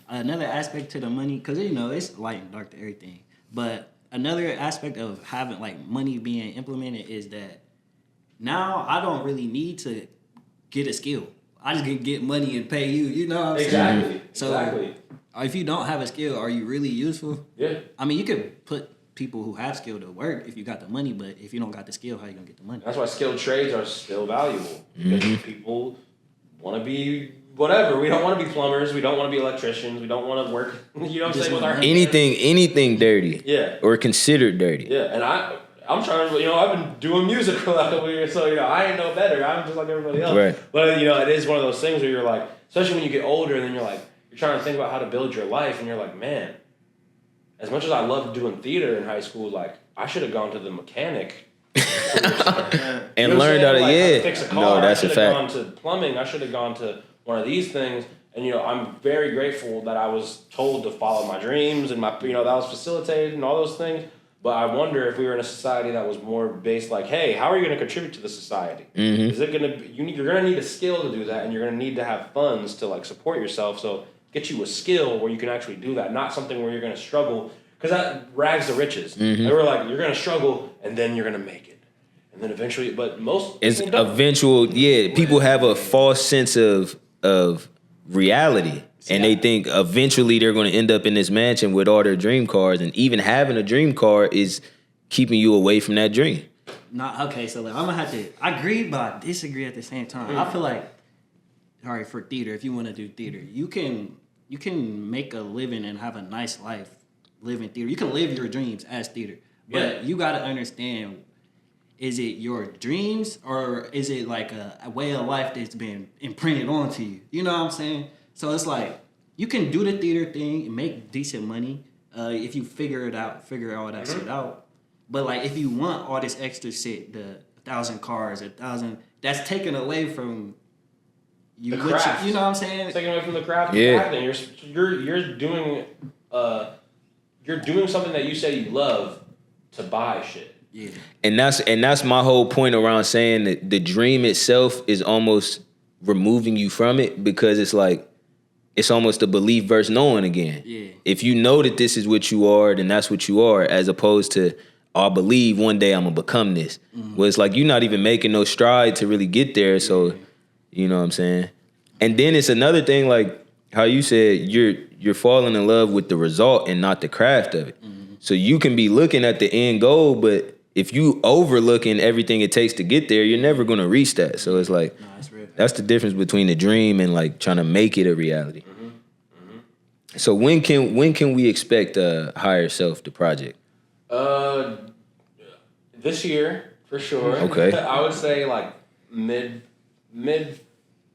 Another aspect to the money, because it's light and dark to everything. But another aspect of having like money being implemented is that now I don't really need to get a skill. I just can get money and pay you. You know what I'm saying? So if you don't have a skill, are you really useful? Yeah. I mean, you could put people who have skill to work if you got the money, but if you don't got the skill, how you gonna get the money? That's why skilled trades are still valuable, because people want to be whatever. We don't want to be plumbers. We don't want to be electricians. We don't want to work. You know what I'm saying? With our anything dirty. Yeah. Or considered dirty. Yeah, and I'm trying to, I've been doing music for like a year, so I ain't no better. I'm just like everybody else. Right. But it is one of those things where you're like, especially when you get older, and then you're trying to think about how to build your life, and you're like, man, as much as I loved doing theater in high school, like, I should have gone to the mechanic and learned how to fix a car. No, that's a I should fact. have gone to plumbing. I should have gone to one of these things. And I'm very grateful that I was told to follow my dreams, and that was facilitated and all those things. But I wonder if we were in a society that was more based like, hey, how are you going to contribute to the society? Mm-hmm. Is it going to you're going to need a skill to do that, and you're going to need to have funds to like support yourself. So get you a skill where you can actually do that, not something where you're going to struggle, because that rags to riches. Mm-hmm. They were like, you're going to struggle, and then you're going to make it, and then eventually. But most It's people don't. eventual. Yeah, people have a false sense of reality. And they think eventually they're going to end up in this mansion with all their dream cars, and even having a dream car is keeping you away from that dream. Okay, so like, I'm gonna have to. I agree, but I disagree at the same time. I feel like, all right, for theater, if you want to do theater, you can make a living and have a nice life living theater. You can live your dreams as theater, but you got to understand: is it your dreams, or is it like a way of life that's been imprinted onto you? You know what I'm saying? So it's like, you can do the theater thing and make decent money if you figure all that shit out. But like, if you want all this extra shit, the 1,000 cars, 1,000, that's taken away from you. The craft. You know what I'm saying? Taken away from the craft of acting. You're doing something that you say you love to buy shit. Yeah. And that's my whole point around saying that the dream itself is almost removing you from it, because it's like, it's almost a belief versus knowing again. Yeah. If you know that this is what you are, then that's what you are, as opposed to, I believe one day I'm going to become this. Mm-hmm. Well, it's like you're not even making no stride to really get there. So, you know what I'm saying? And then it's another thing, like how you said, you're falling in love with the result and not the craft of it. Mm-hmm. So you can be looking at the end goal, but if you overlooking everything it takes to get there, you're never going to reach that. So it's like, that's the difference between the dream and like trying to make it a reality. So when can we expect Higher Self, the project? This year for sure. Okay. I would say like mid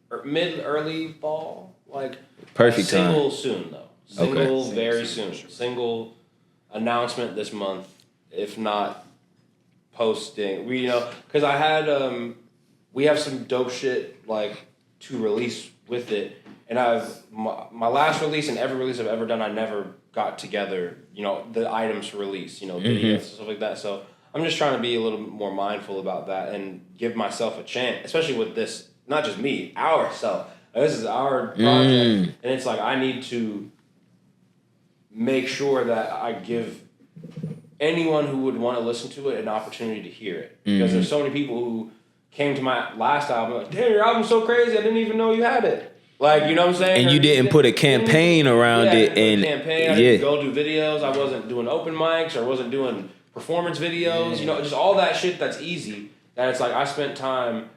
early fall. Like Perfect time. Single soon though. Single very soon. Single announcement this month, if not posting. Because I had we have some dope shit like to release with it. And my last release and every release I've ever done, I never got together, the items to release, videos and stuff like that. So I'm just trying to be a little bit more mindful about that and give myself a chance, especially with this, not just me, ourself. This is our project. And it's like, I need to make sure that I give anyone who would want to listen to it an opportunity to hear it. Because there's so many people who came to my last album like, damn, your album's so crazy, I didn't even know you had it. Like, you know what I'm saying? And you didn't put a campaign around it. And I didn't go do videos. I wasn't doing open mics or wasn't doing performance videos. Just all that shit that's easy. That it's like I spent time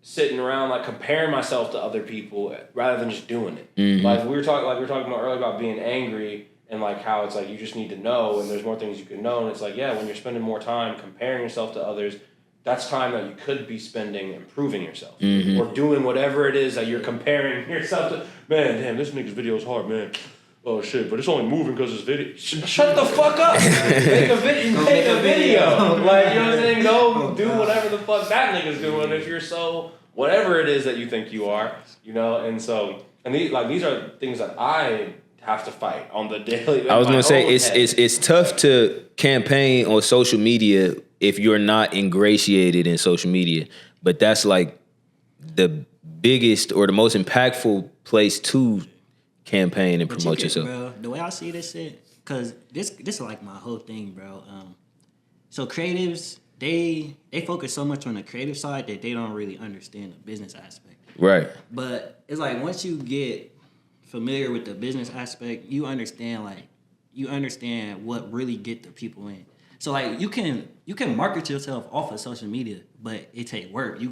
sitting around like comparing myself to other people rather than just doing it. Like we were talking about earlier about being angry and like how it's like you just need to know and there's more things you can know. And it's like, yeah, when you're spending more time comparing yourself to others, that's time that you could be spending improving yourself or doing whatever it is that you're comparing yourself to. Man, damn, this nigga's video is hard, man. Oh shit, but it's only moving because it's video. Shut the fuck up. Make a video. Like, you know what I'm saying? Go do whatever the fuck that nigga's doing if you're so whatever it is that you think you are, And so these are things that I have to fight on the daily. I was gonna say it's tough to campaign on social media if you're not ingratiated in social media. But that's like the biggest or the most impactful place to campaign and promote yourself. Bro, the way I see this shit, because this is like my whole thing, bro. So creatives, they focus so much on the creative side that they don't really understand the business aspect. Right. But it's like once you get familiar with the business aspect, you understand what really get the people in. So like you can market yourself off of social media, but it take work. You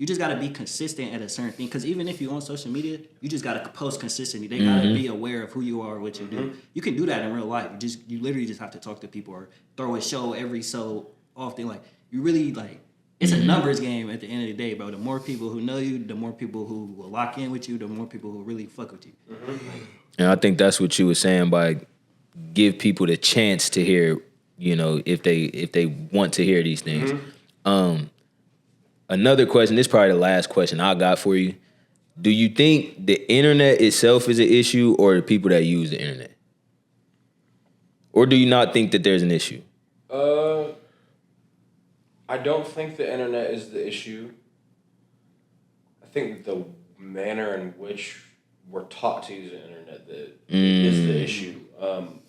just gotta be consistent at a certain thing. Because even if you're on social media, you just gotta post consistently. They gotta be aware of who you are, what you do. You can do that in real life. You literally just have to talk to people or throw a show every so often. Like you really like it's a numbers game at the end of the day, bro. The more people who know you, the more people who will lock in with you, the more people who really fuck with you. And I think that's what you were saying by give people the chance to hear. If they want to hear these things. Another question, this is probably the last question I got for you. Do you think the internet itself is an issue or the people that use the internet? Or do you not think that there's an issue? I don't think the internet is the issue. I think the manner in which we're taught to use the internet that is the issue.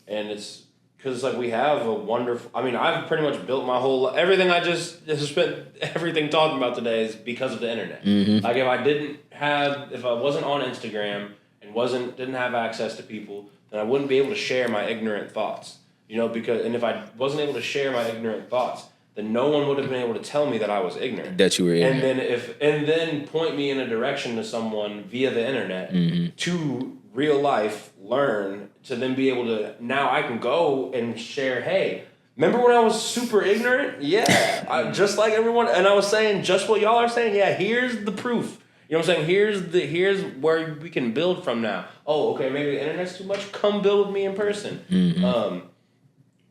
And it's because like we have a wonderful. I mean, I've pretty much built my whole everything. I just spent everything talking about today is because of the internet. Like if I wasn't on Instagram and didn't have access to people, then I wouldn't be able to share my ignorant thoughts. And if I wasn't able to share my ignorant thoughts, then no one would have been able to tell me that I was ignorant. That you were ignorant. And then point me in a direction to someone via the internet to real life learn to then be able to now I can go and share, hey, remember when I was super ignorant? Yeah. Just like everyone and I was saying just what y'all are saying, yeah, here's the proof. You know what I'm saying? Here's where we can build from now. Oh, okay, maybe the internet's too much. Come build with me in person.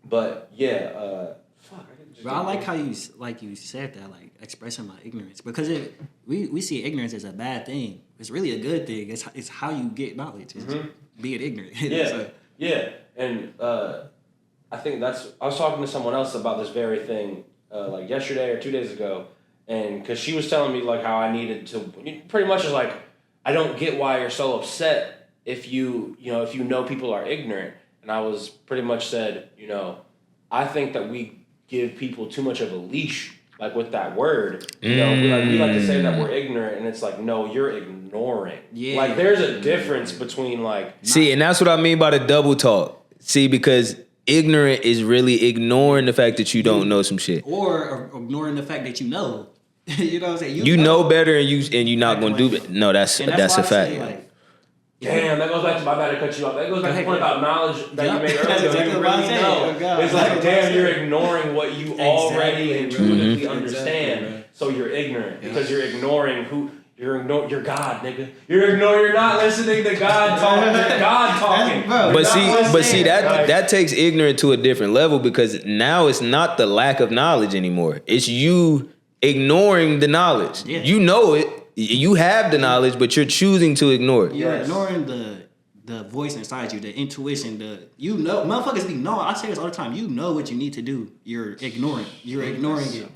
But yeah, fuck. Bro, I like how you said that, like expressing my ignorance, because we see ignorance as a bad thing. It's really a good thing. It's how you get knowledge. It's just being ignorant. Yeah. And I think I was talking to someone else about this very thing like yesterday or 2 days ago, and because she was telling me like how I needed to pretty much is like I don't get why you're so upset if you know people are ignorant, and I was pretty much said I think that we give people too much of a leash, like with that word. We like to say that we're ignorant, and it's like, no, you're ignoring. Yeah. Like there's a difference between like. See, and that's what I mean by the double talk. See, because ignorant is really ignoring the fact that you don't know some shit, or ignoring the fact that you know. You know what I'm saying? You know better, and you're not gonna do it. No, that's a fact. Like, Damn, that goes back to my bad to cut you off. That goes back to the point about knowledge that you made earlier. That's exactly You what I'm really saying. know. Oh, God. It's like, damn, you're ignoring what you already Exactly, intuitively bro. understand. Exactly, So you're ignorant because you're ignoring you're God, nigga. You're not listening to God talking. God talking. But see that takes ignorant to a different level because now it's not the lack of knowledge anymore. It's you ignoring the knowledge. Yeah. You know it. You have the knowledge, but you're choosing to ignore it. You're ignoring the voice inside you, the intuition, motherfuckers be knowing. I say this all the time. You know what you need to do. You're ignoring it.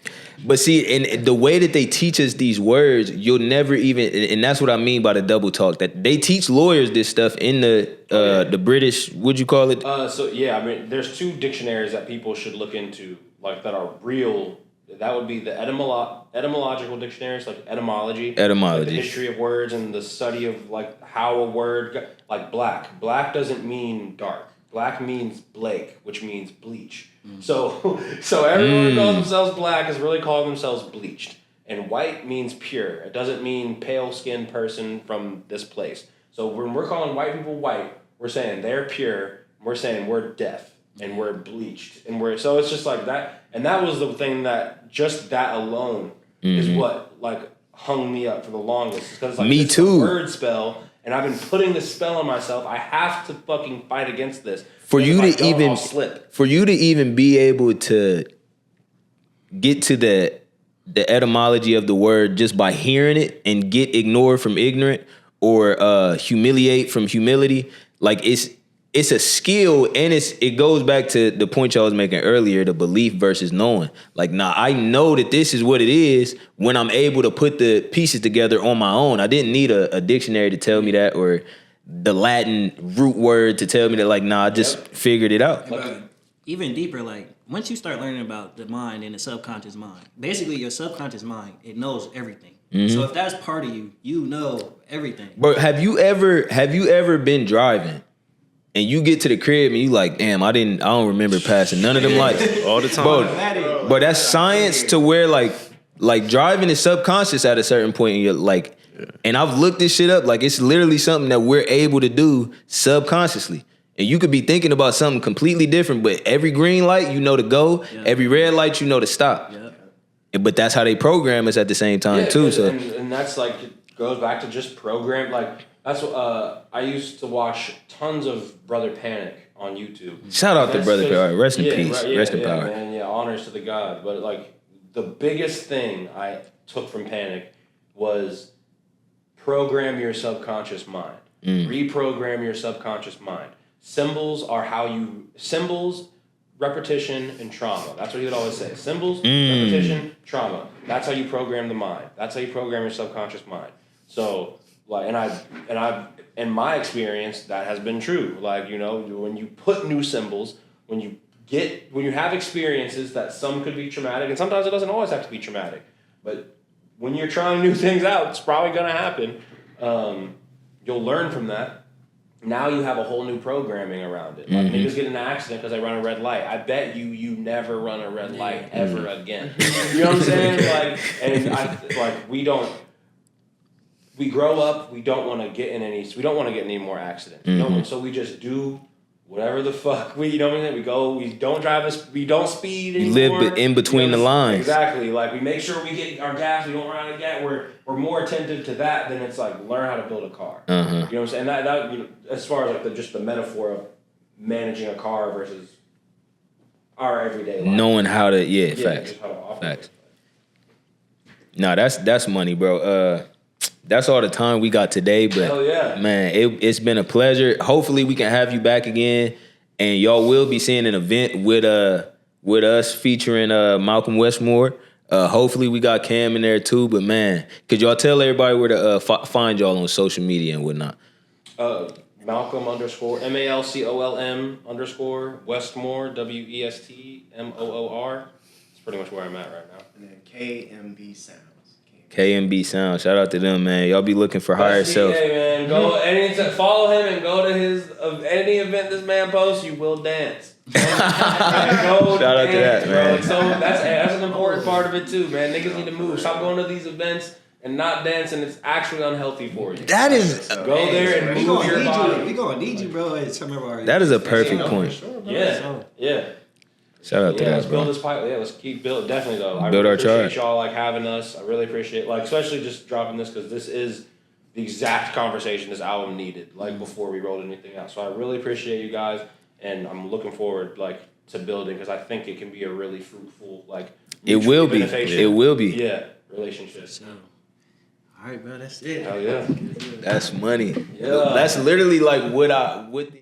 But see, and the way that they teach us these words, you'll never even, and that's what I mean by the double talk. That they teach lawyers this stuff in the British. What'd you call it? There's two dictionaries that people should look into, like that are real. That would be the etymological dictionaries, like etymology, like the history of words and the study of like how a word, like black. Black doesn't mean dark. Black means Blake, which means bleach. So everyone who calls themselves black is really calling themselves bleached. And white means pure. It doesn't mean pale-skinned person from this place. So when we're calling white people white, we're saying they're pure. We're saying we're deaf and we're bleached and so it's just like that. And that was the thing that just that alone is what like hung me up for the longest. Because like me too. A word spell, and I've been putting this spell on myself. I have to fucking fight against this. For you to even be able to get to the etymology of the word just by hearing it and get ignored from ignorant or humiliate from humility, like it's a skill, and it goes back to the point y'all was making earlier, the belief versus knowing. Like, I know that this is what it is when I'm able to put the pieces together on my own. I didn't need a dictionary to tell me that or the Latin root word to tell me that, like, I just figured it out. Even deeper, like, once you start learning about the mind and the subconscious mind, basically your subconscious mind, it knows everything. So if that's part of you, you know everything. But have you ever been driving and you get to the crib and you like, damn, I don't remember passing none of them lights all the time. But that's science to where like driving is subconscious at a certain point, and you're like, and I've looked this shit up, like it's literally something that we're able to do subconsciously. And you could be thinking about something completely different, but every green light you know to go, every red light you know to stop. But that's how they program us at the same time too. So and that's like it goes back to just program. Like that's what I used to watch tons of Brother Panic on YouTube. Shout out to Brother Panic. Rest in peace. Rest in power. Man, honors to the God. But like the biggest thing I took from Panic was program your subconscious mind. Reprogram your subconscious mind. Symbols, repetition, and trauma. That's what he would always say. Symbols, repetition, trauma. That's how you program the mind. That's how you program your subconscious mind. So, like, and I, in my experience, that has been true. Like, you know, when you put new symbols, when you have experiences that some could be traumatic, and sometimes it doesn't always have to be traumatic, but when you're trying new things out, it's probably going to happen. You'll learn from that. Now you have a whole new programming around it. Like niggas get in an accident because they run a red light. I bet you never run a red light ever again. You know what I'm saying? We grow up. We don't want to get in any more accidents. So we just do whatever the fuck we go. We don't drive. We don't speed anymore. You live in between the lines. Exactly. Like we make sure we get our gas. We don't run out of gas. We're more attentive to that than it's like learn how to build a car. You know what I'm saying? That as far as like just the metaphor of managing a car versus our everyday life. Knowing how to facts. Just how to operate. Facts. No, that's money, bro. That's all the time we got today, but hell yeah. Man, it's been a pleasure. Hopefully we can have you back again, and y'all will be seeing an event with us featuring Malcolm Westmore. Hopefully we got Cam in there too, but man, could y'all tell everybody where to find y'all on social media and whatnot? Malcolm _ MALCOLM _ Westmore WESTMOOR. That's pretty much where I'm at right now. And then KMB Sounds. KMB Sound. Shout out to them, man. Y'all be looking for higher self. Hey, man, follow him and go to his any event this man posts. You will dance. Shout out to that, man. So that's an important part of it too, man. Niggas need to move. Stop going to these events and not dancing, it's actually unhealthy for you. That is Go there and move your body. We gonna need you, bro. At some of our. That is a perfect point. Sure, bro. Yeah. Shout out to Let's that, build bro. this pipe. Yeah, let's keep building. Definitely though. I Build really our appreciate tribe. y'all like having us. I really appreciate especially just dropping this because this is the exact conversation this album needed. Before we rolled anything out. So I really appreciate you guys, and I'm looking forward to building because I think it can be a really fruitful It will be. beneficial- It will be. Yeah, relationship. So, all right, bro. That's it. Hell yeah. That's money. Yeah. That's literally like what the